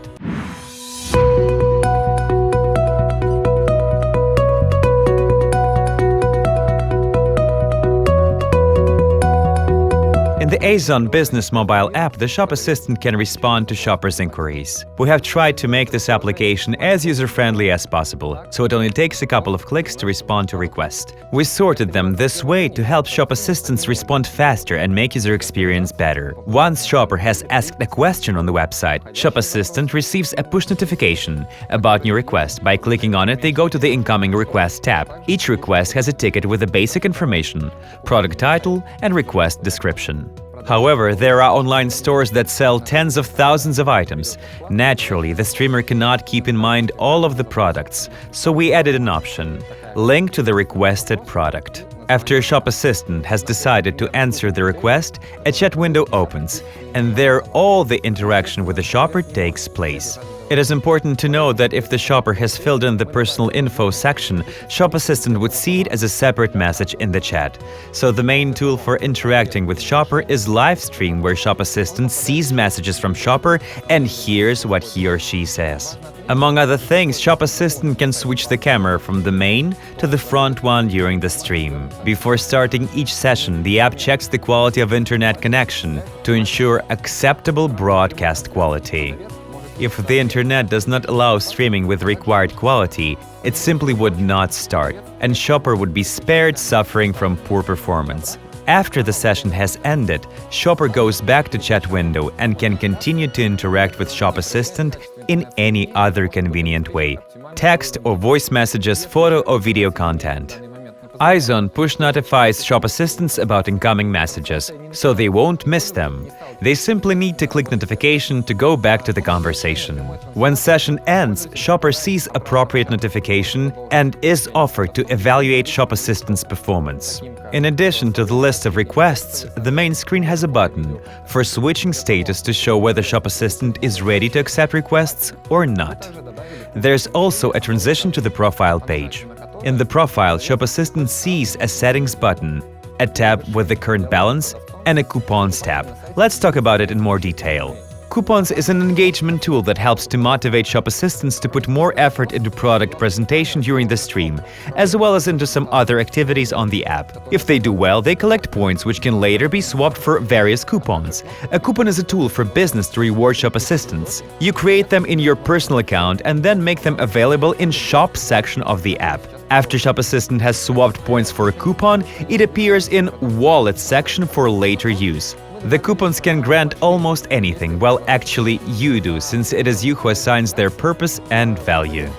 In the Айзон business mobile app, the shop assistant can respond to shoppers' inquiries. We have tried to make this application as user-friendly as possible, so it only takes a couple of clicks to respond to requests. We sorted them this way to help shop assistants respond faster and make user experience better. Once shopper has asked a question on the website, shop assistant receives a push notification about new request. By clicking on it, they go to the incoming request tab. Each request has a ticket with the basic information, product title, and request description. However, there are online stores that sell tens of thousands of items. Naturally, the streamer cannot keep in mind all of the products, so we added an option: link to the requested product. After a shop assistant has decided to answer the request, a chat window opens, and there all the interaction with the shopper takes place. It is important to know that if the shopper has filled in the personal info section, shop assistant would see it as a separate message in the chat. So the main tool for interacting with shopper is live stream, where shop assistant sees messages from shopper and hears what he or she says. Among other things, shop assistant can switch the camera from the main to the front one during the stream. Before starting each session, the app checks the quality of internet connection to ensure acceptable broadcast quality. If the internet does not allow streaming with required quality, it simply would not start, and shopper would be spared suffering from poor performance. After the session has ended, shopper goes back to chat window and can continue to interact with shop assistant in any other convenient way: text or voice messages, photo or video content. Айзон push notifies shop assistants about incoming messages, so they won't miss them. They simply need to click notification to go back to the conversation. When session ends, shopper sees appropriate notification and is offered to evaluate shop assistant's performance. In addition to the list of requests, the main screen has a button for switching status to show whether Shop Assistant is ready to accept requests or not. There's also a transition to the profile page. In the profile, Shop Assistant sees a settings button, a tab with the current balance, and a coupons tab. Let's talk about it in more detail. Coupons is an engagement tool that helps to motivate Shop Assistants to put more effort into product presentation during the stream, as well as into some other activities on the app. If they do well, they collect points which can later be swapped for various coupons. A coupon is a tool for business to reward Shop Assistants. You create them in your personal account and then make them available in Shop section of the app. After Shop Assistant has swapped points for a coupon, it appears in Wallet section for later use. The coupons can grant almost anything, well actually you do, since it is you who assigns their purpose and value.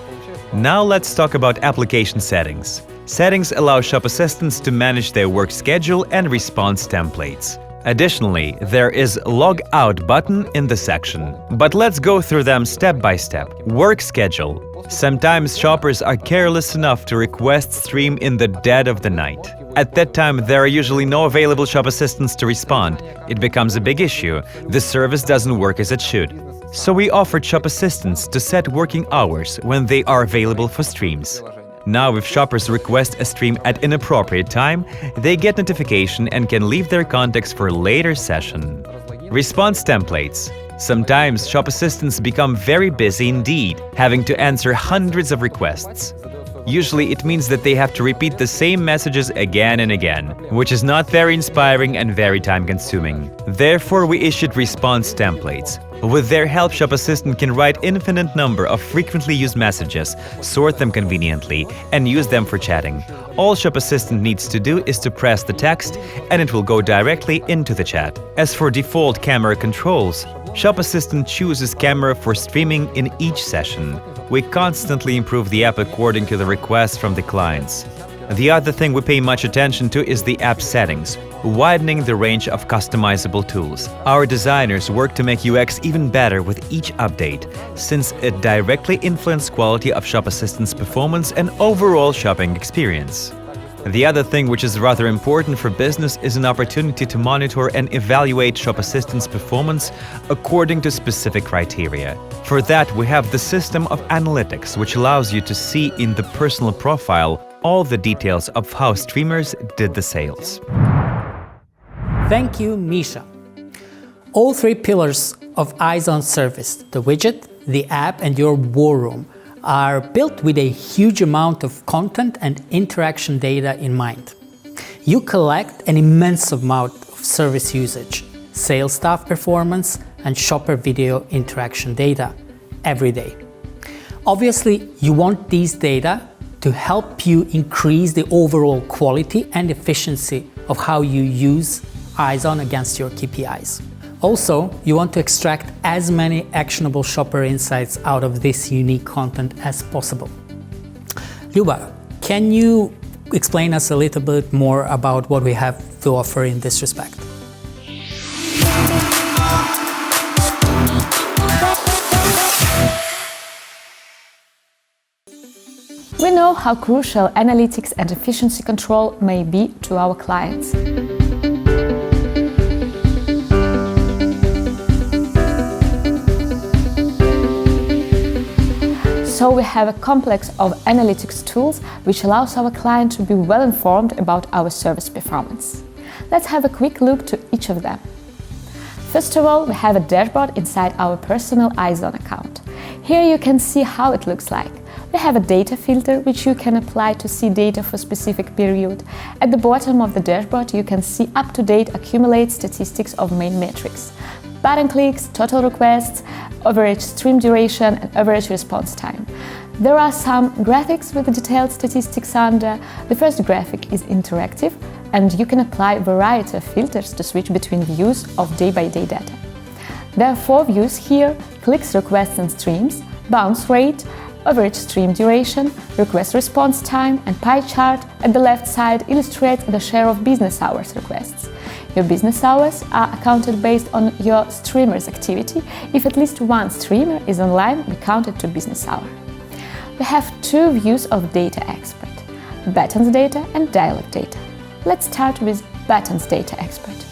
Now let's talk about application settings. Settings allow Shop Assistants to manage their work schedule and response templates. Additionally, there is Log Out button in the section. But let's go through them step by step. Work schedule. Sometimes shoppers are careless enough to request stream in the dead of the night. At that time, there are usually no available Shop Assistants to respond. It becomes a big issue. The service doesn't work as it should. So we offered Shop Assistants to set working hours when they are available for streams. Now, if shoppers request a stream at an appropriate time, they get notification and can leave their contacts for a later session. Response templates. Sometimes Shop Assistants become very busy indeed, having to answer hundreds of requests. Usually it means that they have to repeat the same messages again and again, which is not very inspiring and very time-consuming. Therefore, we issued response templates. With their help, Shop Assistant can write infinite number of frequently used messages, sort them conveniently, and use them for chatting. All Shop Assistant needs to do is to press the text, and it will go directly into the chat. As for default camera controls, Shop Assistant chooses camera for streaming in each session. We constantly improve the app according to the requests from the clients. The other thing we pay much attention to is the app settings, widening the range of customizable tools. Our designers work to make UX even better with each update, since it directly influences quality of Shop Assistant's performance and overall shopping experience. The other thing which is rather important for business is an opportunity to monitor and evaluate Shop Assistant's performance according to specific criteria. For that, we have the system of analytics, which allows you to see in the personal profile all the details of how streamers did the sales. Thank you, Misha. All three pillars of Aizon service, the widget, the app, and your war room, are built with a huge amount of content and interaction data in mind. You collect an immense amount of service usage, sales staff performance, and shopper video interaction data every day. Obviously, you want these data to help you increase the overall quality and efficiency of how you use Aizon against your KPIs. Also, you want to extract as many actionable shopper insights out of this unique content as possible. Luba, can you explain us a little bit more about what we have to offer in this respect? We know how crucial analytics and efficiency control may be to our clients. So we have a complex of analytics tools which allows our client to be well informed about our service performance. Let's have a quick look to each of them. First of all, we have a dashboard inside our personal Aizon account. Here you can see how it looks like. We have a data filter which you can apply to see data for a specific period. At the bottom of the dashboard you can see up-to-date accumulated statistics of main metrics: button clicks, total requests, average stream duration, and average response time. There are some graphics with the detailed statistics under. The first graphic is interactive, and you can apply a variety of filters to switch between views of day-by-day data. There are 4 views here: clicks, requests and streams, bounce rate, average stream duration, request response time, and pie chart at the left side illustrates the share of business hours requests. Your business hours are accounted based on your streamer's activity. If at least one streamer is online, we count it to business hour. We have 2 views of data expert: buttons data and dialog data. Let's start with Buttons Data Expert.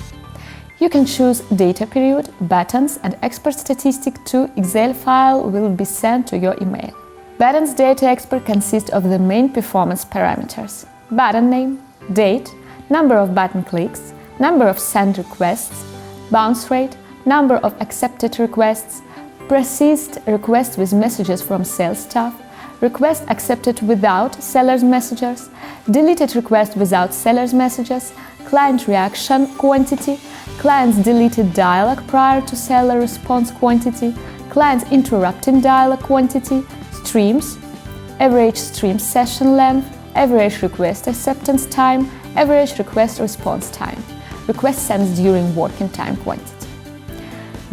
You can choose data period, buttons, and expert statistic to Excel file will be sent to your email. Buttons Data Expert consists of the main performance parameters: button name, date, number of button clicks, number of sent requests, bounce rate, number of accepted requests, processed requests with messages from sales staff, request accepted without seller's messages, deleted request without seller's messages, client reaction quantity, client's deleted dialog prior to seller response quantity, client's interrupting dialog quantity, streams, average stream session length, average request acceptance time, average request response time, request sent during working time quantity.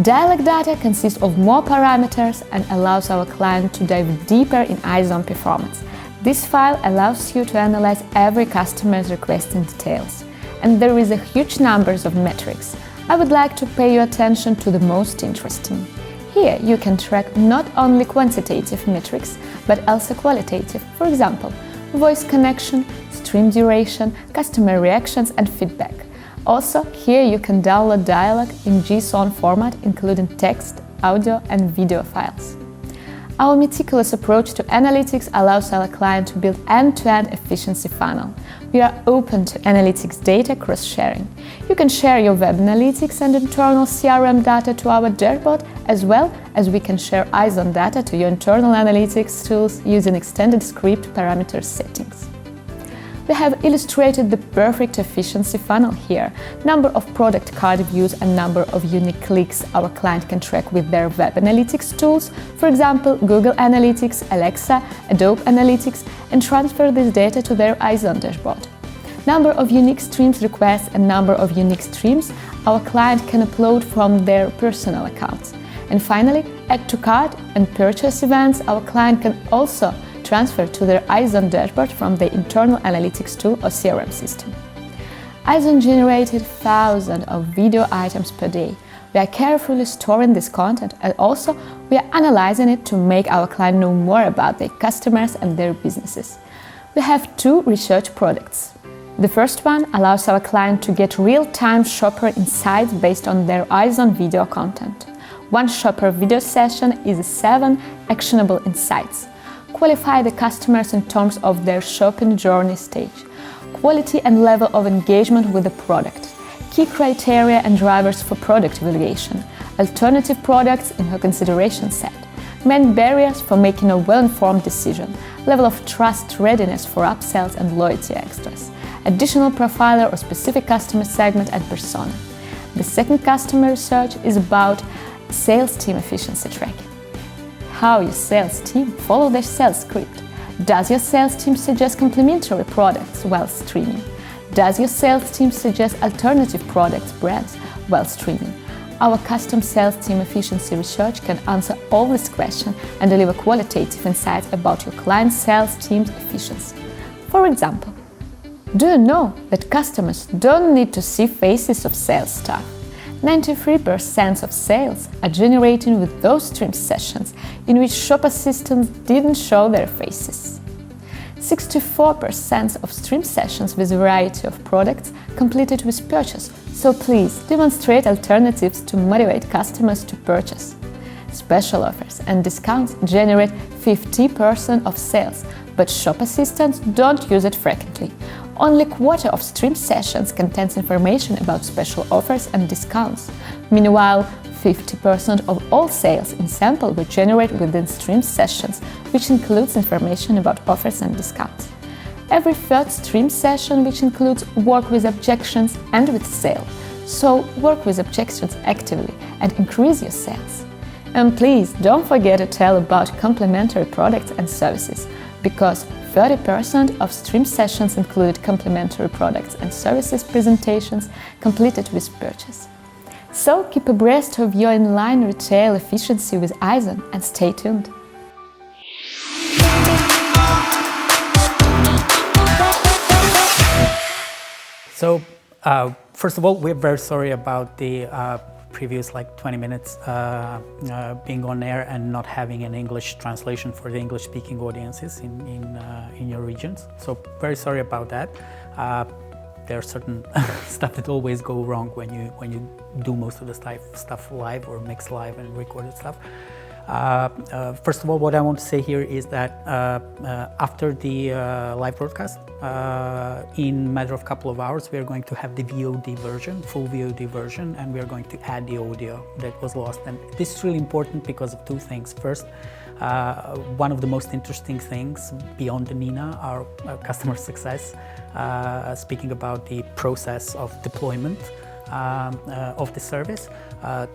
Dialog data consists of more parameters and allows our client to dive deeper in Aizon performance. This file allows you to analyze every customer's request in details. And there is a huge numbers of metrics. I would like to pay your attention to the most interesting. Here you can track not only quantitative metrics, but also qualitative. For example, voice connection, stream duration, customer reactions and feedback. Also, here you can download dialog in JSON format, including text, audio and video files. Our meticulous approach to analytics allows our client to build end-to-end efficiency funnel. We are open to analytics data cross-sharing. You can share your web analytics and internal CRM data to our dashboard, as well as we can share Aizon data to your internal analytics tools using extended script parameter settings. We have illustrated the perfect efficiency funnel here. Number of product card views and number of unique clicks our client can track with their web analytics tools, for example, Google Analytics, Alexa, Adobe Analytics, and transfer this data to their Aizon dashboard. Number of unique streams requests and number of unique streams our client can upload from their personal accounts. And finally, add to cart and purchase events our client can also transfer to their Aizon dashboard from the internal analytics tool or CRM system. Aizon generated thousands of video items per day. We are carefully storing this content and also we are analyzing it to make our client know more about their customers and their businesses. We have two research products. The first one allows our client to get real-time shopper insights based on their Aizon video content. One shopper video session is 7 actionable insights. Qualify the customers in terms of their shopping journey stage, quality and level of engagement with the product, key criteria and drivers for product evaluation, alternative products in her consideration set, main barriers for making a well-informed decision, level of trust readiness for upsells and loyalty extras, additional profiler or specific customer segment and persona. The second customer research is about sales team efficiency tracking. How your sales team follow their sales script. Does your sales team suggest complementary products while streaming? Does your sales team suggest alternative products, brands while streaming? Our custom sales team efficiency research can answer all these questions and deliver qualitative insights about your client's sales team's efficiency. For example, do you know that customers don't need to see faces of sales staff? 93% of sales are generated with those stream sessions in which shop assistants didn't show their faces. 64% of stream sessions with a variety of products completed with purchase, so please demonstrate alternatives to motivate customers to purchase. Special offers and discounts generate 50% of sales, but shop assistants don't use it frequently. Only a quarter of stream sessions contains information about special offers and discounts. Meanwhile, 50% of all sales in sample were generated within stream sessions, which includes information about offers and discounts. Every third stream session, which includes work with objections and with sale. So work with objections actively and increase your sales. And please don't forget to tell about complementary products and services, because 30% of stream sessions include complementary products and services presentations completed with purchase. So keep abreast of your inline retail efficiency with Aizon and stay tuned. So, first of all, we're very sorry about the previous 20 minutes being on air and not having an English translation for the English-speaking audiences in your regions. So very sorry about that. there are certain stuff that always go wrong when you do most of the stuff live or mix live and recorded stuff. First of all, what I want to say here is that after the live broadcast, in a matter of a couple of hours, we are going to have the VOD version, full VOD version, and we are going to add the audio that was lost. And this is really important because of two things. First, one of the most interesting things beyond the Nina, our customer success, speaking about the process of deployment of the service.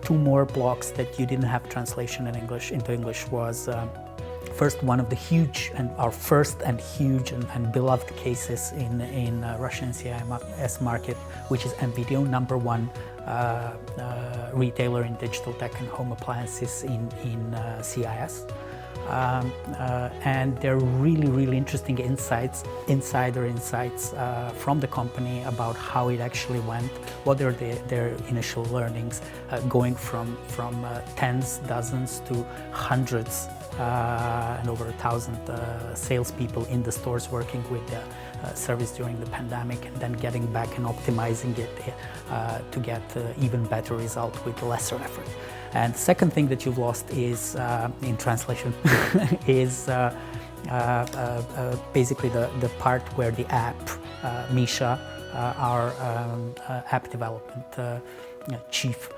Two more blocks that you didn't have translation into English was first, one of the huge and our first and huge and beloved cases in Russian CIS market, which is MVideo, number one retailer in digital tech and home appliances in CIS. And there are really interesting insider insights from the company about how it actually went, what are their initial learnings, going from tens, dozens to hundreds and over 1,000 salespeople in the stores working with the service during the pandemic, and then getting back and optimizing it to get even better result with lesser effort. And the second thing that you've lost is, in translation, is basically the part where the app, Misha, our app development chief,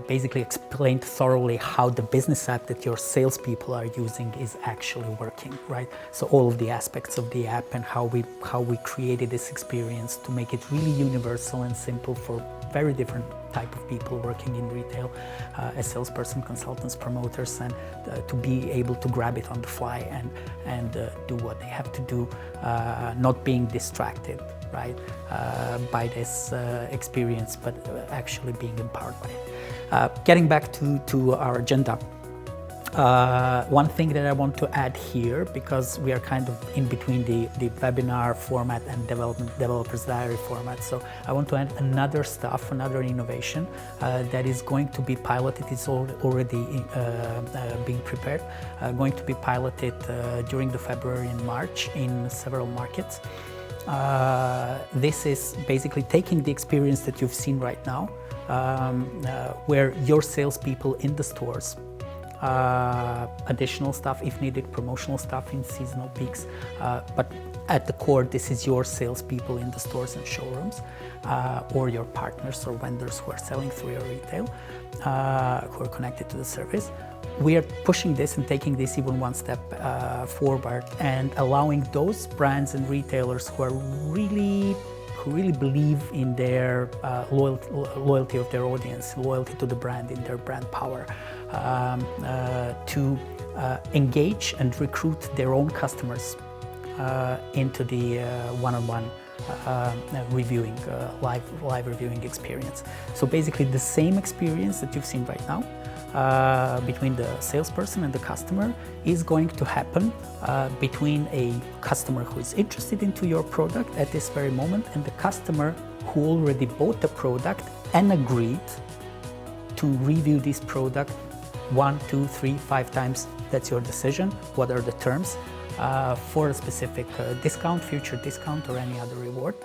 basically explained thoroughly how the business app that your salespeople are using is actually working, right? So all of the aspects of the app and how we created this experience to make it really universal and simple for very different type of people working in retail, as salesperson, consultants, promoters, and to be able to grab it on the fly and do what they have to do, not being distracted, right, by this experience, but actually being empowered by it. Getting back to our agenda. One thing that I want to add here, because we are kind of in between the webinar format and developer's diary format, so I want to add another innovation that is going to be piloted. It's already being prepared, going to be piloted during the February and March in several markets. This is basically taking the experience that you've seen right now, where your salespeople in the stores, additional stuff if needed, promotional stuff in seasonal peaks, but at the core, this is your salespeople in the stores and showrooms, or your partners or vendors who are selling through your retail, who are connected to the service. We are pushing this and taking this even one step forward and allowing those brands and retailers who really believe in their loyalty of their audience, loyalty to the brand, in their brand power, to engage and recruit their own customers into the one-on-one reviewing, live reviewing experience. So basically the same experience that you've seen right now between the salesperson and the customer is going to happen between a customer who is interested into your product at this very moment and the customer who already bought the product and agreed to review this product 1, 2, 3, 5 times. That's your decision. What are the terms for a specific discount, future discount, or any other reward,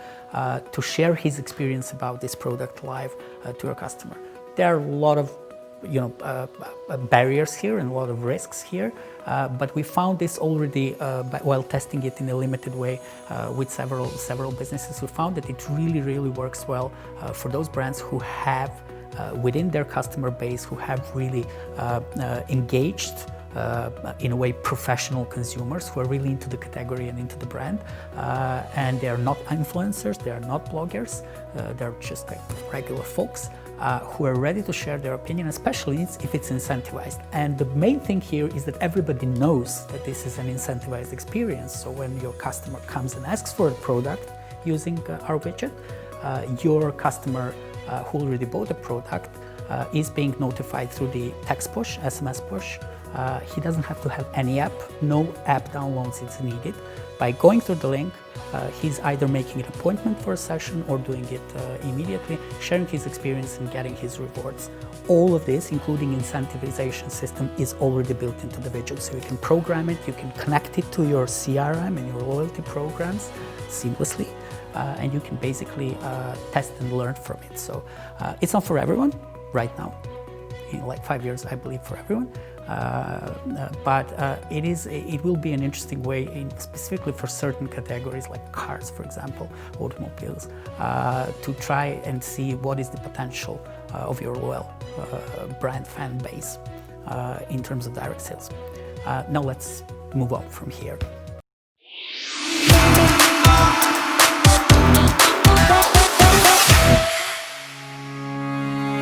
to share his experience about this product live to your customer. There are a lot of barriers here and a lot of risks here, but we found this already while testing it in a limited way with several businesses. We found that it really works well for those brands who have within their customer base, who have really engaged in a way professional consumers who are really into the category and into the brand, and they are not influencers, they are not bloggers, they're just like regular folks who are ready to share their opinion, especially if it's incentivized. And the main thing here is that everybody knows that this is an incentivized experience. So when your customer comes and asks for a product using our widget, your customer who already bought the product is being notified through the text push, SMS push. He doesn't have to have any app, no app downloads is needed. By going through the link, he's either making an appointment for a session or doing it immediately, sharing his experience and getting his rewards. All of this, including incentivization system, is already built into the widget. So you can program it, you can connect it to your CRM and your loyalty programs seamlessly. and you can basically test and learn from it. So it's not for everyone right now. In like 5 years, I believe for everyone. But it will be an interesting way, specifically for certain categories like cars, for example, automobiles, to try and see what is the potential of your loyal brand fan base in terms of direct sales. Now let's move on from here.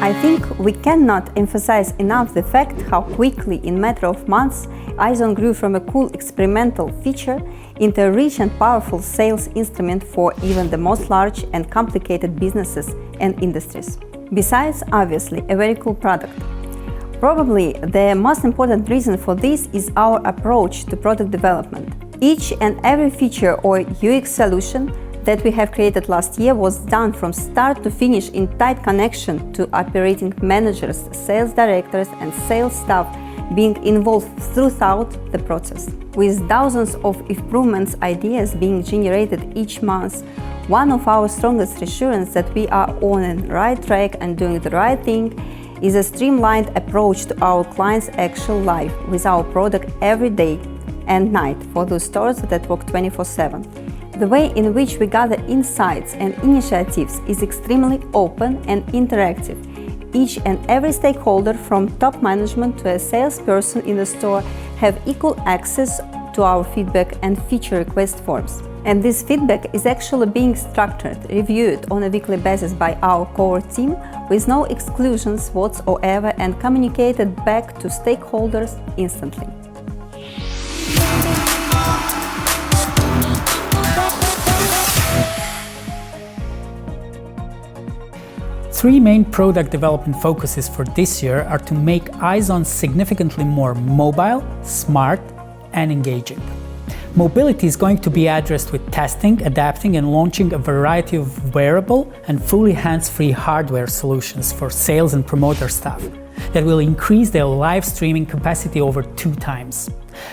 I think we cannot emphasize enough the fact how quickly, in a matter of months, Айзон grew from a cool experimental feature into a rich and powerful sales instrument for even the most large and complicated businesses and industries. Besides, obviously, a very cool product. Probably the most important reason for this is our approach to product development. Each and every feature or UX solution that we have created last year was done from start to finish in tight connection to operating managers, sales directors and sales staff being involved throughout the process. With thousands of improvements ideas being generated each month, one of our strongest assurance that we are on the right track and doing the right thing is a streamlined approach to our clients' actual life with our product every day and night for those stores that work 24/7. The way in which we gather insights and initiatives is extremely open and interactive. Each and every stakeholder, from top management to a salesperson in the store, have equal access to our feedback and feature request forms. And this feedback is actually being structured, reviewed on a weekly basis by our core team with no exclusions whatsoever and communicated back to stakeholders instantly. Three main product development focuses for this year are to make Айзон significantly more mobile, smart, and engaging. Mobility is going to be addressed with testing, adapting, and launching a variety of wearable and fully hands-free hardware solutions for sales and promoter staff that will increase their live streaming capacity over 2 times.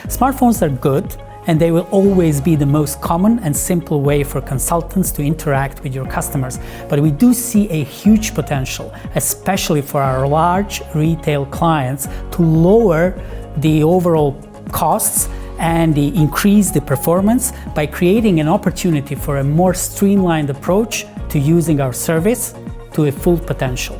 Smartphones are good, and they will always be the most common and simple way for consultants to interact with your customers. But we do see a huge potential, especially for our large retail clients, to lower the overall costs and increase the performance by creating an opportunity for a more streamlined approach to using our service to a full potential.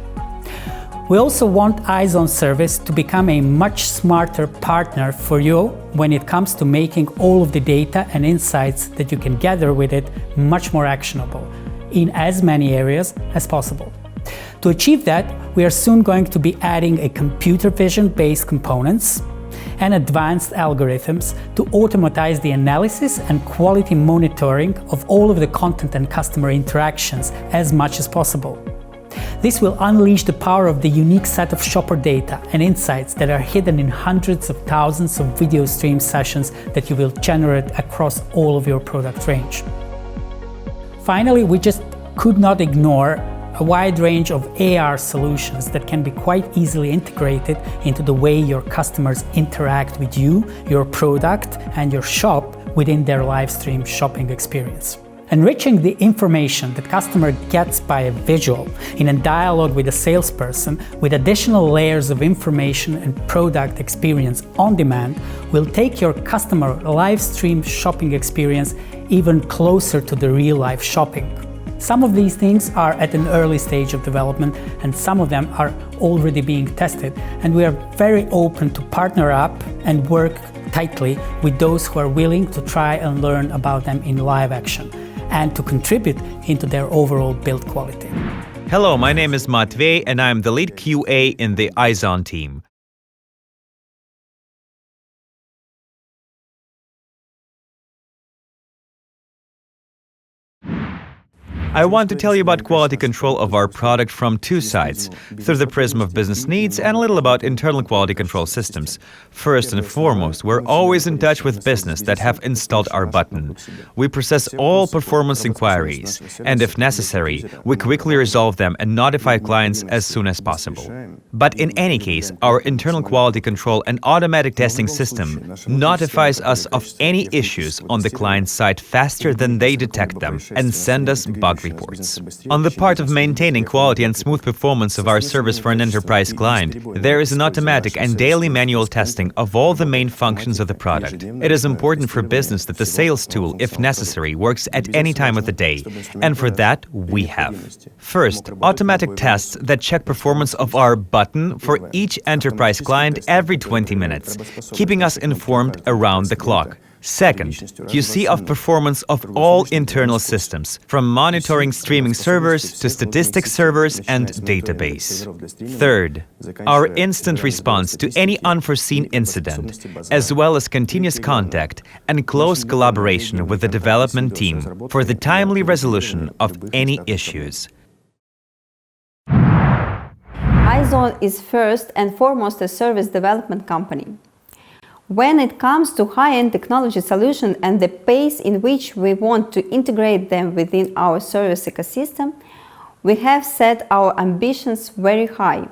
We also want Айзон service to become a much smarter partner for you when it comes to making all of the data and insights that you can gather with it much more actionable in as many areas as possible. To achieve that, we are soon going to be adding a computer vision-based components and advanced algorithms to automatize the analysis and quality monitoring of all of the content and customer interactions as much as possible. This will unleash the power of the unique set of shopper data and insights that are hidden in hundreds of thousands of video stream sessions that you will generate across all of your product range. Finally, we just could not ignore a wide range of AR solutions that can be quite easily integrated into the way your customers interact with you, your product, and your shop within their live stream shopping experience. Enriching the information that customer gets by a visual in a dialogue with a salesperson with additional layers of information and product experience on demand will take your customer live stream shopping experience even closer to the real life shopping. Some of these things are at an early stage of development and some of them are already being tested, and we are very open to partner up and work tightly with those who are willing to try and learn about them in live action and to contribute into their overall build quality. Hello, my name is Matvey and I'm the lead QA in the Айзон team. I want to tell you about quality control of our product from 2 sides, through the prism of business needs and a little about internal quality control systems. First and foremost, we're always in touch with business that have installed our button. We process all performance inquiries, and if necessary, we quickly resolve them and notify clients as soon as possible. But in any case, our internal quality control and automatic testing system notifies us of any issues on the client side faster than they detect them and send us bug reports. On the part of maintaining quality and smooth performance of our service for an enterprise client, there is an automatic and daily manual testing of all the main functions of the product. It is important for business that the sales tool, if necessary, works at any time of the day, and for that we have. First, automatic tests that check performance of our button for each enterprise client every 20 minutes, keeping us informed around the clock. Second, QC of performance of all internal systems, from monitoring streaming servers to statistics servers and database. Third, our instant response to any unforeseen incident, as well as continuous contact and close collaboration with the development team for the timely resolution of any issues. Aizon is first and foremost a service development company. When it comes to high-end technology solutions and the pace in which we want to integrate them within our service ecosystem, we have set our ambitions very high.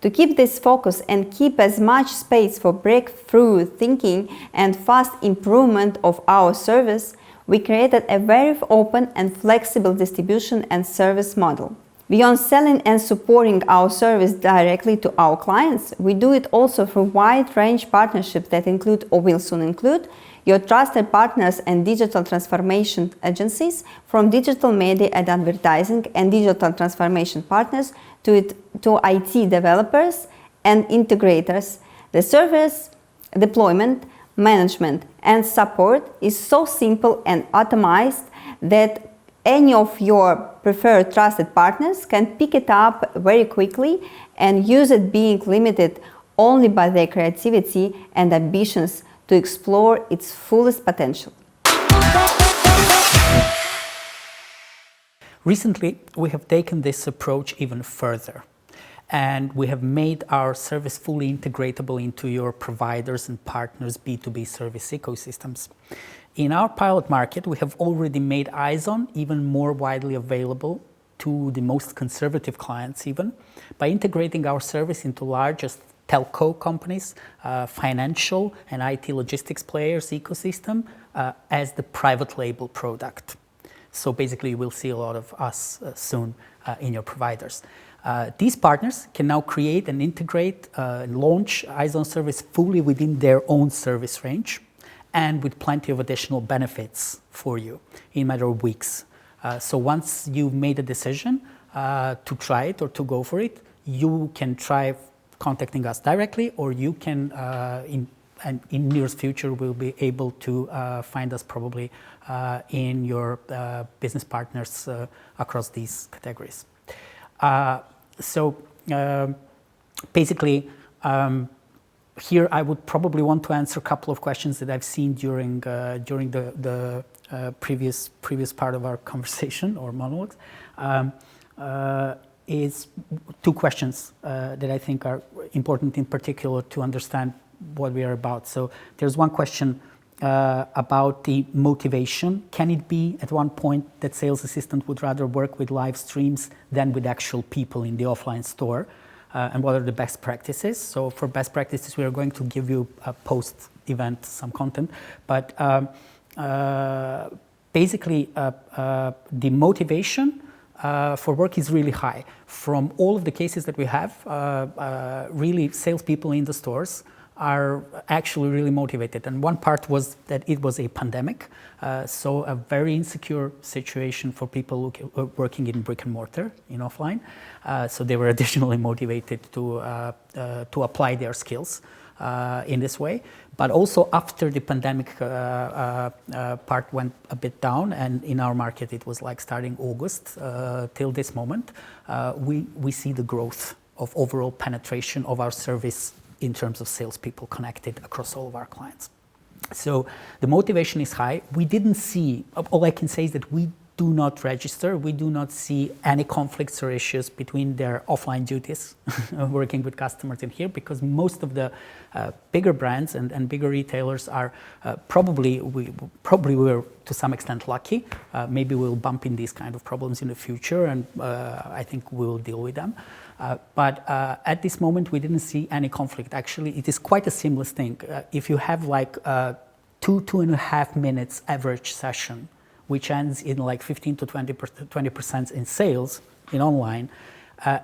To keep this focus and keep as much space for breakthrough thinking and fast improvement of our service, we created a very open and flexible distribution and service model. Beyond selling and supporting our service directly to our clients, we do it also through wide-range partnerships that include, or will soon include, your trusted partners and digital transformation agencies, from digital media and advertising and digital transformation partners to IT developers and integrators. The service deployment, management, and support is so simple and automized that any of your preferred trusted partners can pick it up very quickly and use it, being limited only by their creativity and ambitions to explore its fullest potential. Recently, we have taken this approach even further, and we have made our service fully integratable into your providers and partners' B2B service ecosystems. In our pilot market, we have already made Aizon even more widely available to the most conservative clients even, by integrating our service into largest telco companies, financial and IT logistics players ecosystem as the private label product. So basically you will see a lot of us soon in your providers. These partners can now create and integrate and launch Aizon service fully within their own service range, and with plenty of additional benefits for you in a matter of weeks. So once you've made a decision to try it or to go for it, you can try contacting us directly, or you can, in nearest future, will be able to find us probably in your business partners across these categories. Basically, here I would probably want to answer a couple of questions that I've seen during the previous part of our conversation or monologues. Is two questions that I think are important in particular to understand what we are about. So there's one question about the motivation. Can it be at one point that sales assistant would rather work with live streams than with actual people in the offline store? And what are the best practices? So for best practices, we are going to give you post-event some content. But basically, the motivation for work is really high. From all of the cases that we have, really salespeople in the stores are actually really motivated. And one part was that it was a pandemic, so a very insecure situation for people working in brick and mortar, in offline. So they were additionally motivated to apply their skills in this way. But also after the pandemic part went a bit down, and in our market it was like starting August till this moment, we see the growth of overall penetration of our service in terms of salespeople connected across all of our clients. So the motivation is high. We didn't see, all I can say is that we do not register. We do not see any conflicts or issues between their offline duties working with customers in here, because most of the bigger brands and bigger retailers are probably we're to some extent lucky. Maybe we'll bump in these kind of problems in the future, and I think we'll deal with them. But at this moment, we didn't see any conflict. Actually, it is quite a seamless thing. If you have like 2.5 minutes average session, which ends in like 15 to 20% in sales in online,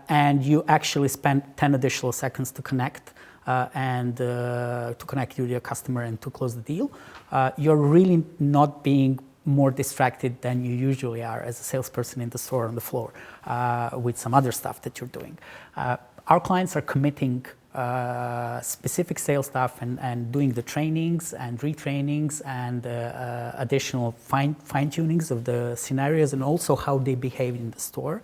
and you actually spend 10 additional seconds to connect and to connect with your customer and to close the deal, you're really not being more distracted than you usually are as a salesperson in the store on the floor with some other stuff that you're doing. Our clients are committing specific sales stuff and doing the trainings and retrainings and additional fine-tunings of the scenarios and also how they behave in the store.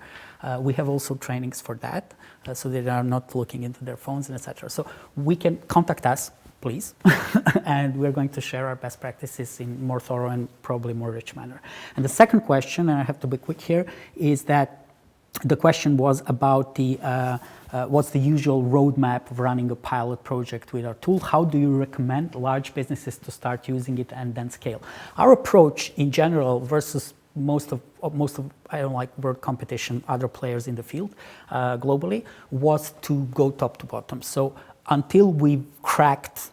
We have also trainings for that, so they are not looking into their phones and etc. So we can contact us, please, and we're going to share our best practices in more thorough and probably more rich manner. And the second question, and I have to be quick here, is that the question was about the what's the usual roadmap of running a pilot project with our tool? How do you recommend large businesses to start using it and then scale? Our approach in general versus most of I don't like word competition, other players in the field globally, was to go top to bottom. So until we've cracked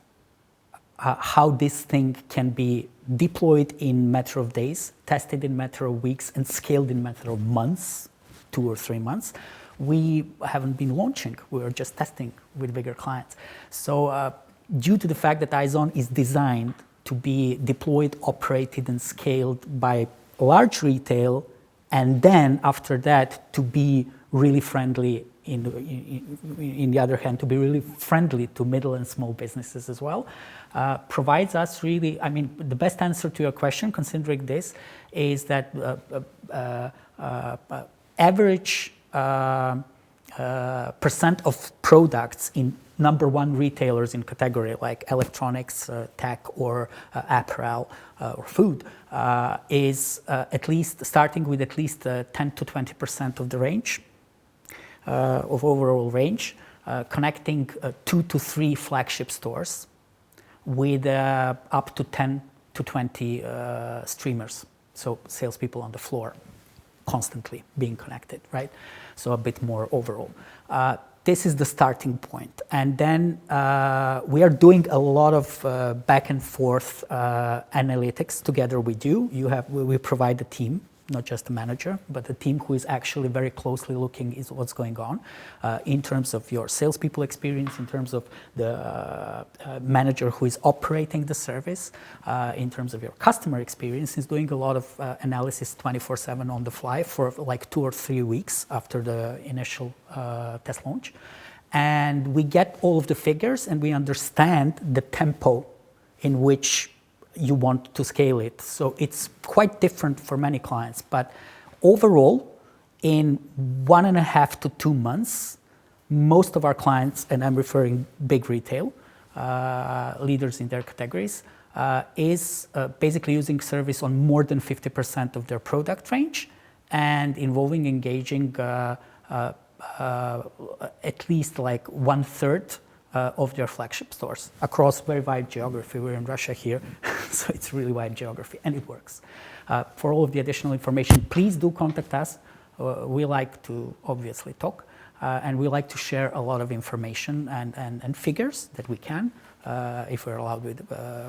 how this thing can be deployed in matter of days, tested in matter of weeks, and scaled in matter of months, 2 or 3 months, we haven't been launching. We're just testing with bigger clients. So due to the fact that Aizon is designed to be deployed, operated, and scaled by large retail, and then after that to be really friendly in the other hand, to be really friendly to middle and small businesses as well, provides us really, I mean, the best answer to your question, considering this, is that average percent of products in number one retailers in category like electronics, tech, or apparel or food is at least starting with at least 10 to 20% of the range. Of overall range, connecting 2 to 3 flagship stores with up to 10 to 20 streamers, so salespeople on the floor, constantly being connected, right? So a bit more overall. This is the starting point, and then we are doing a lot of back and forth analytics together with you. We provide a team, not just a manager, but a team who is actually very closely looking at what's going on in terms of your salespeople experience, in terms of the manager who is operating the service, in terms of your customer experience, is doing a lot of analysis 24/7 on the fly for like 2 or 3 weeks after the initial test launch. And we get all of the figures and we understand the tempo in which you want to scale it. So it's quite different for many clients, but overall, in 1.5 to 2 months, most of our clients, and I'm referring big retail, leaders in their categories, is basically using service on more than 50% of their product range and involving engaging at least like 1/3 of their flagship stores across very wide geography. We're in Russia here, so it's really wide geography, and it works. For all of the additional information, please do contact us. We like to obviously talk, and we like to share a lot of information and figures that we can, if we're allowed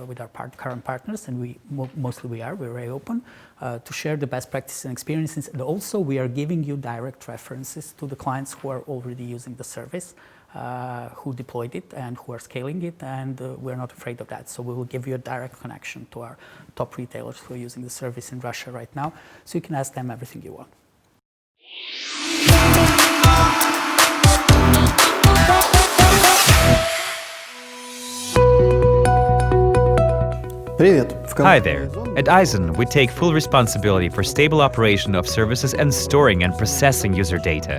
with our current partners, and we're very open to share the best practices and experiences. And also, we are giving you direct references to the clients who are already using the service, who deployed it and who are scaling it, and we're not afraid of that. So we will give you a direct connection to our top retailers who are using the service in Russia right now, so you can ask them everything you want. Hi there. At Aizon, we take full responsibility for stable operation of services and storing and processing user data.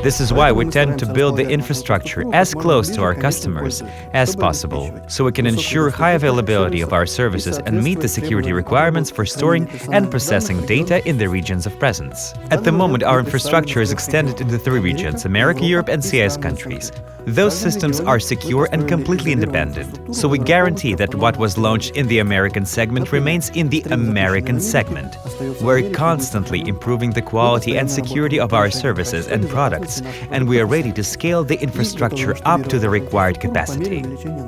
This is why we tend to build the infrastructure as close to our customers as possible, so we can ensure high availability of our services and meet the security requirements for storing and processing data in the regions of presence. At the moment, our infrastructure is extended into 3 regions: America, Europe, and CIS countries. Those systems are secure and completely independent, so we guarantee that what was launched in the American segment remains in the American segment. We're constantly improving the quality and security of our services and products, and we are ready to scale the infrastructure up to the required capacity.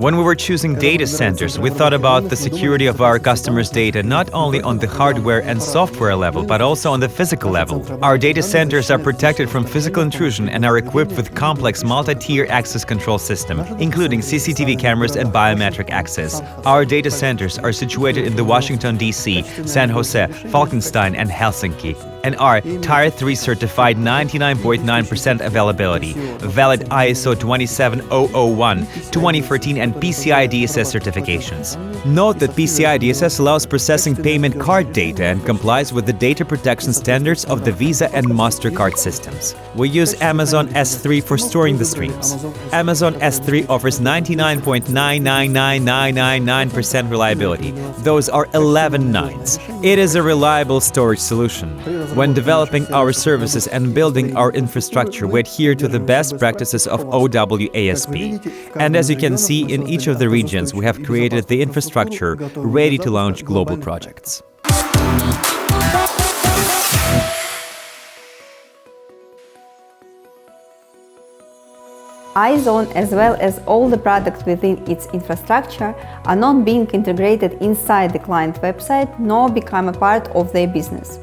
When we were choosing data centers, we thought about the security of our customers' data not only on the hardware and software level, but also on the physical level. Our data centers are protected from physical intrusion and are equipped with complex multi-tier access control system, including CCTV cameras and biometric access. Our data centers are situated in the Washington, D.C., San Jose, Falkenstein, and Helsinki, and are Tier 3 certified 99.9% availability, valid ISO 27001, 2014 and PCI DSS certifications. Note that PCI DSS allows processing payment card data and complies with the data protection standards of the Visa and MasterCard systems. We use Amazon S3 for storing the streams. Amazon S3 offers 99.999999% reliability. Those are 11 nines. It is a reliable storage solution. When developing our services and building our infrastructure, we adhere to the best practices of OWASP. And as you can see, in each of the regions, we have created the infrastructure ready to launch global projects. Aizon, as well as all the products within its infrastructure, are not being integrated inside the client website nor become a part of their business.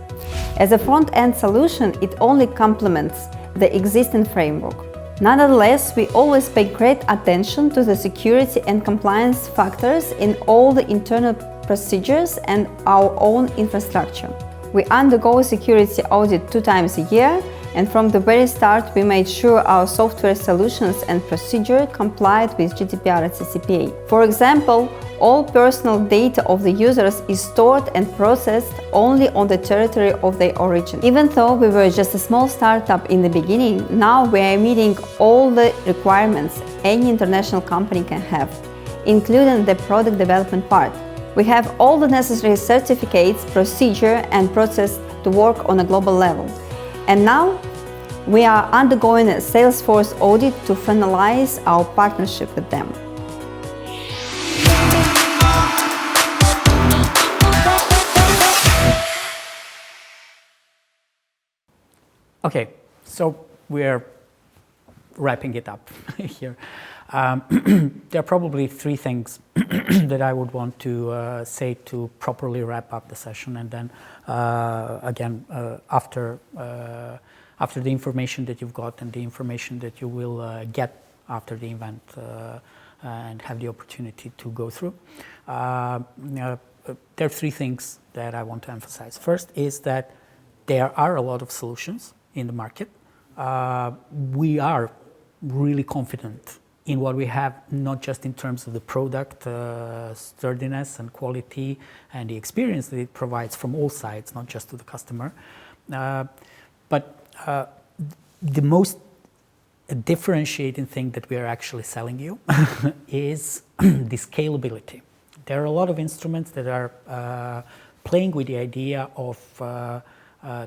As a front-end solution, it only complements the existing framework. Nonetheless, we always pay great attention to the security and compliance factors in all the internal procedures and our own infrastructure. We undergo a security audit 2 times a year, and from the very start we made sure our software solutions and procedure complied with GDPR and CCPA. For example, all personal data of the users is stored and processed only on the territory of their origin. Even though we were just a small startup in the beginning, now we are meeting all the requirements any international company can have, including the product development part. We have all the necessary certificates, procedure and process to work on a global level. And now we are undergoing a Salesforce audit to finalize our partnership with them. Okay, so we're wrapping it up here. There are probably 3 things that I would want to say to properly wrap up the session, and then again, after the information that you've got and the information that you will get after the event and have the opportunity to go through, there are 3 things that I want to emphasize. First is that there are a lot of solutions in the market. We are really confident in what we have, not just in terms of the product sturdiness and quality and the experience that it provides from all sides, not just to the customer. But the most differentiating thing that we are actually selling you is the scalability. There are a lot of instruments that are playing with the idea of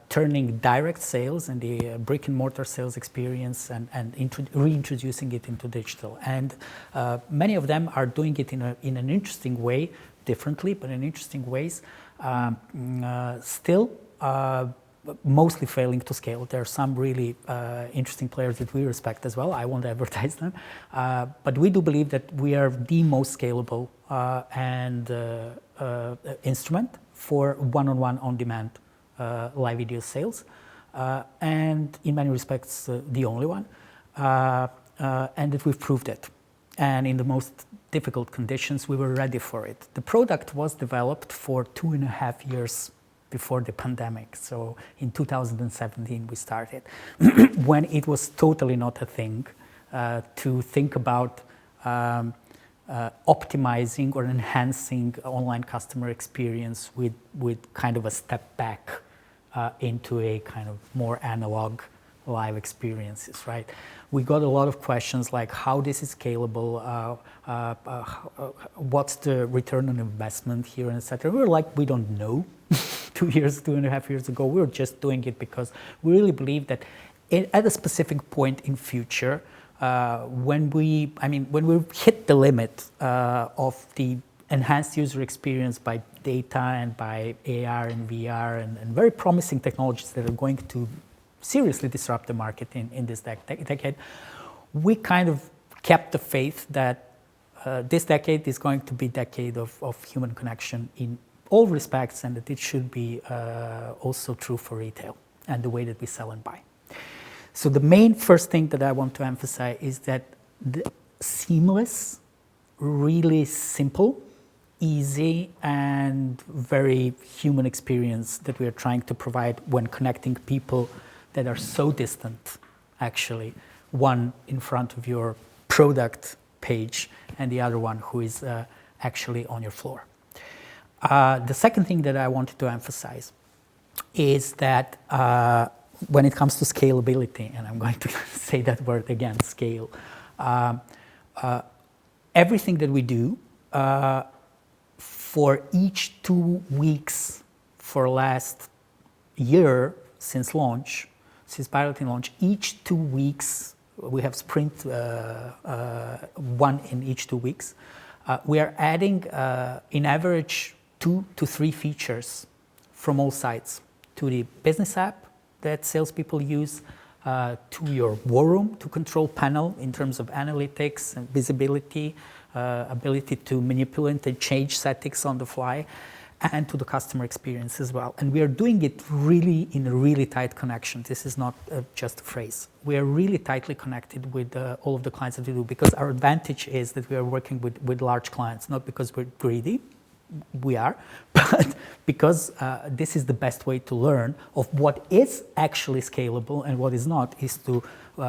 turning direct sales and the brick and mortar sales experience and reintroducing it into digital. And many of them are doing it in an interesting way, differently, but in interesting ways, still mostly failing to scale. There are some really interesting players that we respect as well. I won't advertise them. But we do believe that we are the most scalable and instrument for one-on-one on-demand live video sales, and in many respects the only one, and that we've proved it. And in the most difficult conditions, we were ready for it. The product was developed for 2.5 years before the pandemic. So in 2017 we started, when it was totally not a thing to think about optimizing or enhancing online customer experience with kind of a step back into a kind of more analog live experiences, right? We got a lot of questions like how this is scalable, what's the return on investment here, and etc. We were like, we don't know. 2.5 years ago, we were just doing it because we really believe that at a specific point in future, when we hit the limit of the enhanced user experience by data and by AR and VR and very promising technologies that are going to seriously disrupt the market in this decade, we kind of kept the faith that this decade is going to be a decade of human connection in all respects, and that it should be also true for retail and the way that we sell and buy. So the main first thing that I want to emphasize is that the seamless, really simple, easy and very human experience that we are trying to provide when connecting people that are so distant, actually, one in front of your product page and the other one who is actually on your floor. The second thing that I wanted to emphasize is that when it comes to scalability, and I'm going to say that word again, scale, everything that we do for each 2 weeks for last year since piloting launch, each 2 weeks, we have sprint, one in each 2 weeks. We are adding, in average, 2 to 3 features from all sides to the business app that salespeople use, to your war room, to control panel in terms of analytics and visibility, ability to manipulate and change settings on the fly, and to the customer experience as well. And we are doing it really in a really tight connection. This is not just a phrase. We are really tightly connected with all of the clients that we do, because our advantage is that we are working with large clients, not because we're greedy, we are, but because this is the best way to learn of what is actually scalable and what is not, is to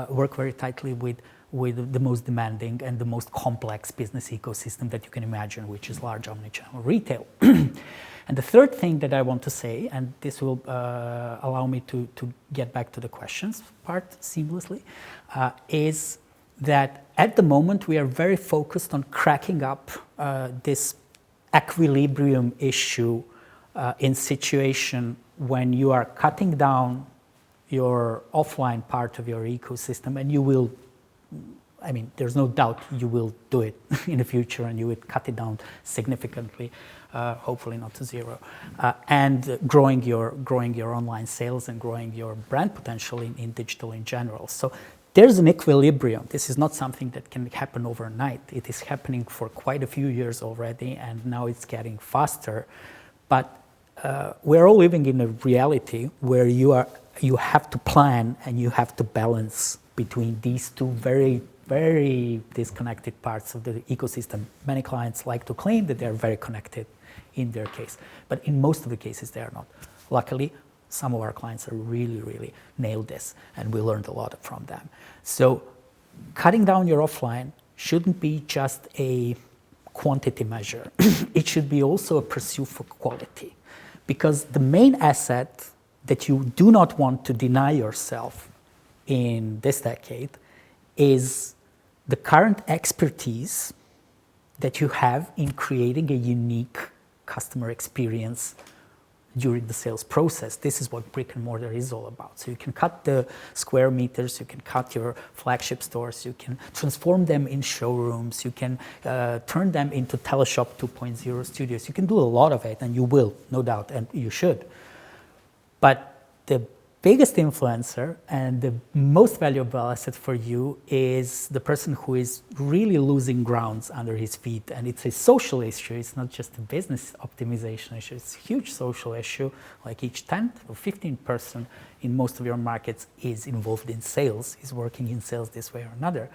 work very tightly with the most demanding and the most complex business ecosystem that you can imagine, which is large omnichannel retail. And the third thing that I want to say, and this will allow me to get back to the questions part seamlessly, is that at the moment we are very focused on cracking up this equilibrium issue in situation when you are cutting down your offline part of your ecosystem, and you will, there's no doubt you will do it in the future, and you would cut it down significantly, hopefully not to zero, and growing your online sales and growing your brand potential in digital in general. So there's an equilibrium. This is not something that can happen overnight. It is happening for quite a few years already, and now it's getting faster. But we're all living in a reality where you have to plan and you have to balance between these two very, very disconnected parts of the ecosystem. Many clients like to claim that they're very connected in their case, but in most of the cases they are not. Luckily, some of our clients are really nailed this, and we learned a lot from them. So cutting down your offline shouldn't be just a quantity measure. It should be also a pursuit for quality, because the main asset that you do not want to deny yourself in this decade is the current expertise that you have in creating a unique customer experience during the sales process. This is what brick and mortar is all about. So you can cut the square meters, you can cut your flagship stores, you can transform them in showrooms, you can turn them into Teleshop 2.0 studios. You can do a lot of it, and you will, no doubt, and you should. But the biggest influencer and the most valuable asset for you is the person who is really losing grounds under his feet. And it's a social issue. It's not just a business optimization issue. It's a huge social issue. Like each 10th or 15th person in most of your markets is involved in sales, is working in sales this way or another.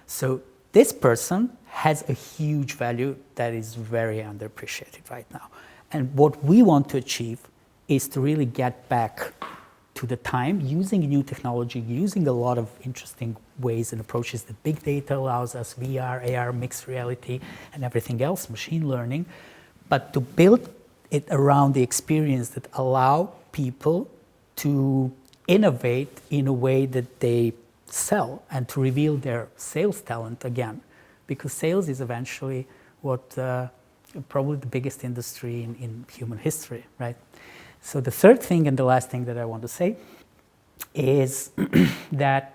So this person has a huge value that is very underappreciated right now. And what we want to achieve is to really get back to the time using new technology, using a lot of interesting ways and approaches that big data allows us, VR, AR, mixed reality, and everything else, machine learning, but to build it around the experience that allow people to innovate in a way that they sell and to reveal their sales talent again, because sales is eventually what probably the biggest industry in human history, right? So the third thing and the last thing that I want to say is that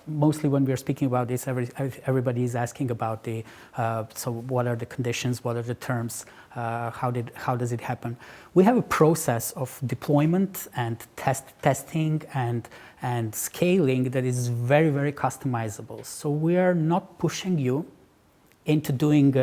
mostly when we're speaking about this, everybody is asking about the so what are the conditions, what are the terms, how does it happen? We have a process of deployment and testing and scaling that is very, very customizable. So we are not pushing you into doing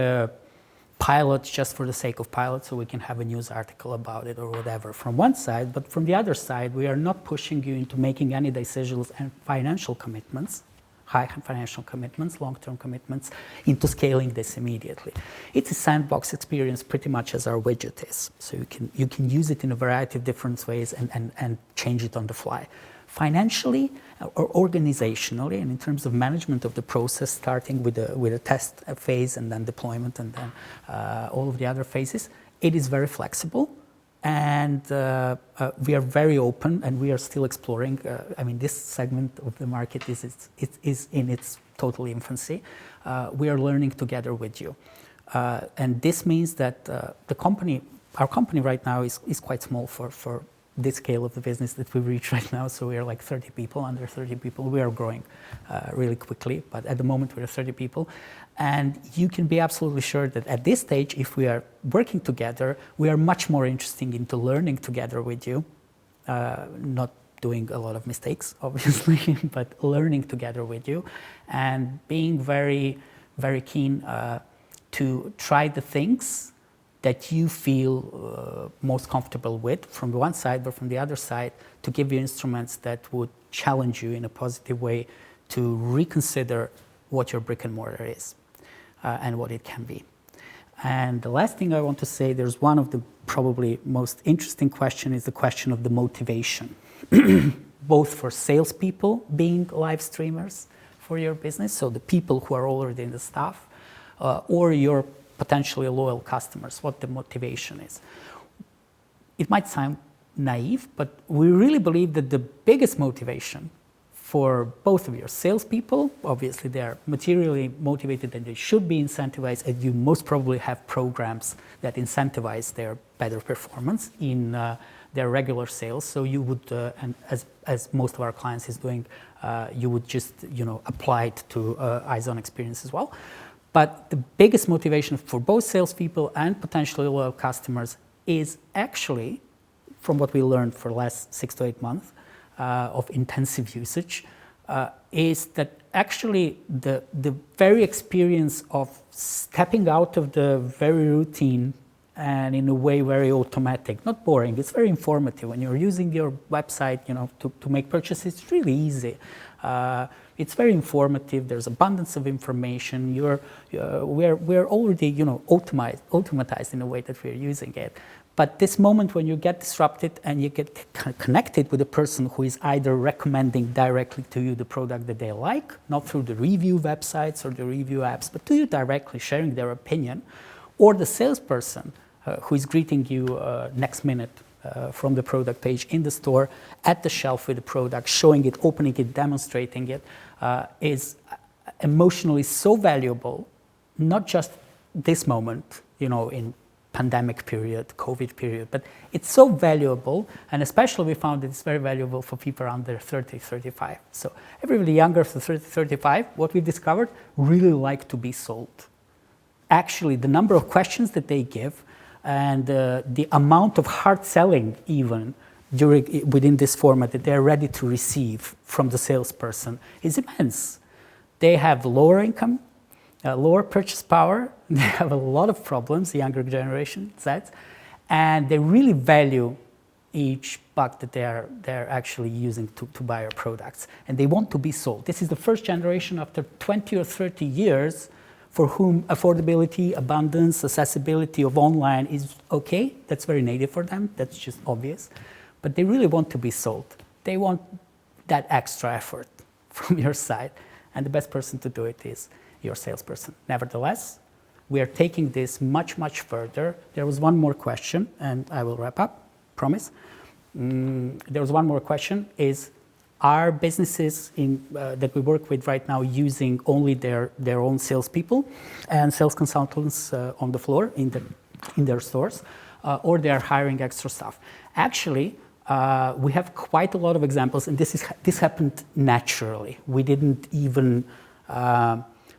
pilots just for the sake of pilots so we can have a news article about it or whatever from one side, but from the other side, we are not pushing you into making any decisions and financial commitments, high financial commitments, long-term commitments, into scaling this immediately. It's a sandbox experience pretty much as our widget is. So you can use it in a variety of different ways and change it on the fly. Financially or organizationally, and in terms of management of the process, starting with a test phase and then deployment and then all of the other phases, it is very flexible, and we are very open, and we are still exploring. I mean, this segment of the market is in its total infancy. We are learning together with you, and this means that our company right now is quite small for this scale of the business that we've reached right now. So we are like 30 people, under 30 people. We are growing really quickly, but at the moment we're 30 people. And you can be absolutely sure that at this stage, if we are working together, we are much more interested into learning together with you, not doing a lot of mistakes, obviously, but learning together with you and being very, very keen to try the things that you feel most comfortable with from the one side, but from the other side, to give you instruments that would challenge you in a positive way to reconsider what your brick and mortar is and what it can be. And the last thing I want to say, there's one of the probably most interesting question is the question of the motivation, both for salespeople being live streamers for your business, so the people who are already in the staff, or your potentially loyal customers, what the motivation is. It might sound naive, but we really believe that the biggest motivation for both of your salespeople, obviously they are materially motivated and they should be incentivized, and you most probably have programs that incentivize their better performance in their regular sales. So you would, and as most of our clients is doing, you would just apply it to Aizon experience as well. But the biggest motivation for both salespeople and potentially loyal customers is actually, from what we learned for the last 6 to 8 months of intensive usage, is that actually the very experience of stepping out of the very routine and in a way very automatic, not boring, it's very informative. When you're using your website to make purchases, it's really easy. It's very informative. There's abundance of information. We're already automatized in a way that we're using it. But this moment when you get disrupted and you get connected with a person who is either recommending directly to you the product that they like, not through the review websites or the review apps, but to you directly, sharing their opinion, or the salesperson who is greeting you next minute from the product page in the store, at the shelf with the product, showing it, opening it, demonstrating it, is emotionally so valuable, not just this moment, in pandemic period, COVID period, but it's so valuable, and especially we found it's very valuable for people under 30, 35. So everybody younger than 30, 35, what we discovered, really like to be sold. Actually, the number of questions that they give and the amount of hard selling even within this format that they're ready to receive from the salesperson is immense. They have lower income, lower purchase power, they have a lot of problems, the younger generation says, and they really value each buck that they're actually using to buy our products, and they want to be sold. This is the first generation after 20 or 30 years for whom affordability, abundance, accessibility of online is okay. That's very native for them. That's just obvious. But they really want to be sold. They want that extra effort from your side. And the best person to do it is your salesperson. Nevertheless, we are taking this much, much further. There was one more question, and I will wrap up, promise. There was one more question, is are businesses that we work with right now using only their own salespeople and sales consultants on the floor in their stores, or they are hiring extra staff? Actually, we have quite a lot of examples, and this happened naturally. We didn't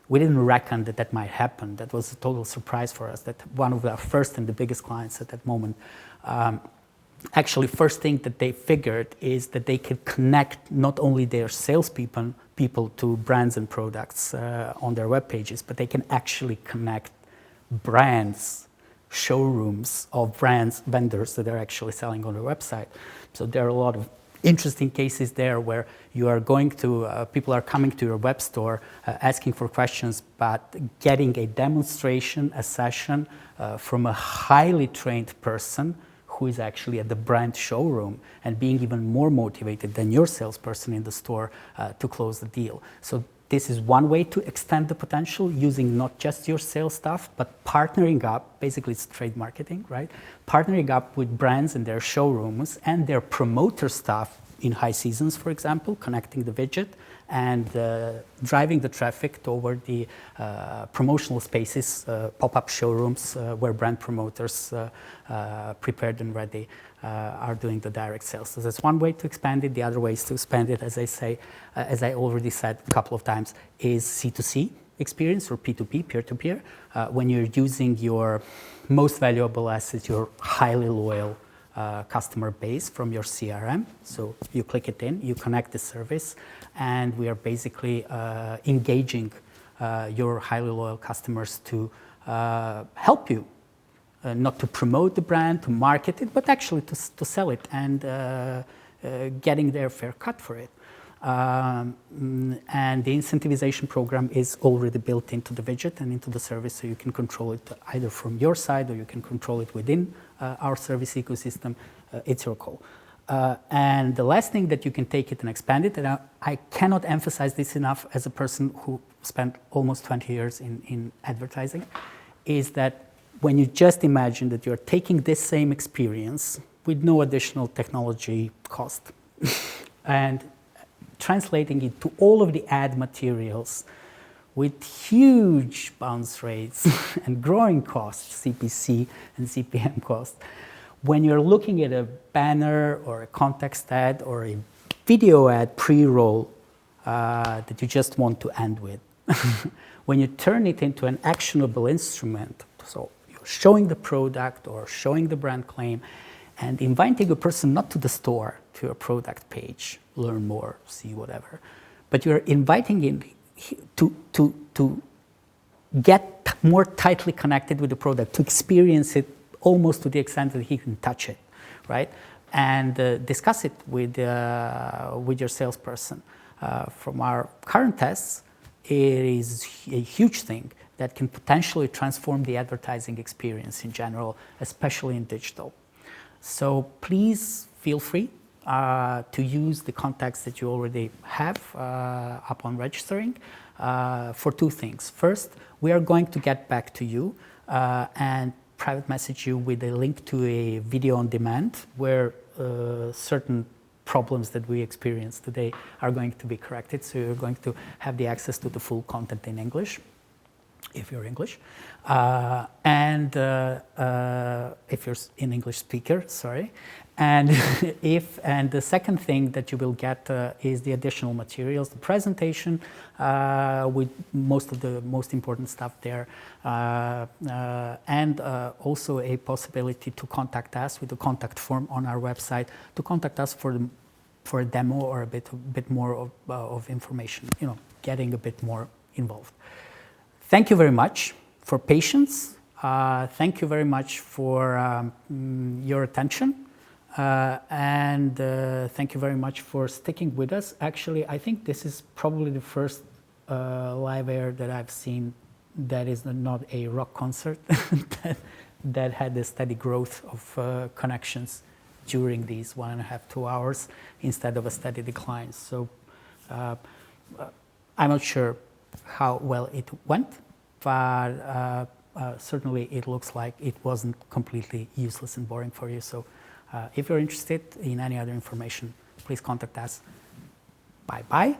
reckon that might happen. That was a total surprise for us. That one of our first and the biggest clients at that moment. Actually, first thing that they figured is that they could connect not only their salespeople to brands and products on their web pages, but they can actually connect brands, showrooms of brands, vendors that are actually selling on their website. So there are a lot of interesting cases there where you are going to, people are coming to your web store asking for questions, but getting a demonstration, a session from a highly trained person who is actually at the brand showroom and being even more motivated than your salesperson in the store to close the deal. So this is one way to extend the potential, using not just your sales staff, but partnering up, basically it's trade marketing, right? Partnering up with brands in their showrooms and their promoter staff in high seasons, for example, connecting the widget and driving the traffic toward the promotional spaces, pop-up showrooms where brand promoters prepared and ready are doing the direct sales. So that's one way to expand it. The other way is to expand it, as I already said a couple of times, is C2C experience or P2P, peer-to-peer, when you're using your most valuable asset, your highly loyal customer base from your CRM. So you click it in, you connect the service, and we are basically engaging your highly loyal customers to help you, not to promote the brand, to market it, but actually to sell it and getting their fair cut for it. And the incentivization program is already built into the widget and into the service, so you can control it either from your side or you can control it within our service ecosystem. It's your call. And the last thing that you can take it and expand it, and I cannot emphasize this enough as a person who spent almost 20 years in advertising, is that when you just imagine that you're taking this same experience with no additional technology cost and translating it to all of the ad materials with huge bounce rates and growing costs, CPC and CPM costs, when you're looking at a banner or a context ad or a video ad pre-roll that you just want to end with, when you turn it into an actionable instrument, so you're showing the product or showing the brand claim and inviting a person not to the store, to your product page, learn more, see whatever, but you're inviting him to get more tightly connected with the product, to experience it almost to the extent that he can touch it, right? And discuss it with your salesperson. From our current tests, it is a huge thing that can potentially transform the advertising experience in general, especially in digital. So please feel free to use the contacts that you already have upon registering for two things. First, we are going to get back to you and private message you with a link to a video on demand where certain problems that we experience today are going to be corrected. So you're going to have the access to the full content in English, if you're English, and if you're an English speaker, sorry. And the second thing that you will get is the additional materials, the presentation with most of the most important stuff there, and also a possibility to contact us with the contact form on our website, to contact us for a demo or a bit more of information, getting a bit more involved. Thank you very much for patience. Thank you very much for your attention. And thank you very much for sticking with us. Actually, I think this is probably the first live air that I've seen that is not a rock concert that had a steady growth of connections during these 1.5, 2 hours instead of a steady decline. So I'm not sure how well it went, but certainly it looks like it wasn't completely useless and boring for you. So If you're interested in any other information, please contact us. Bye-bye,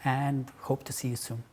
and hope to see you soon.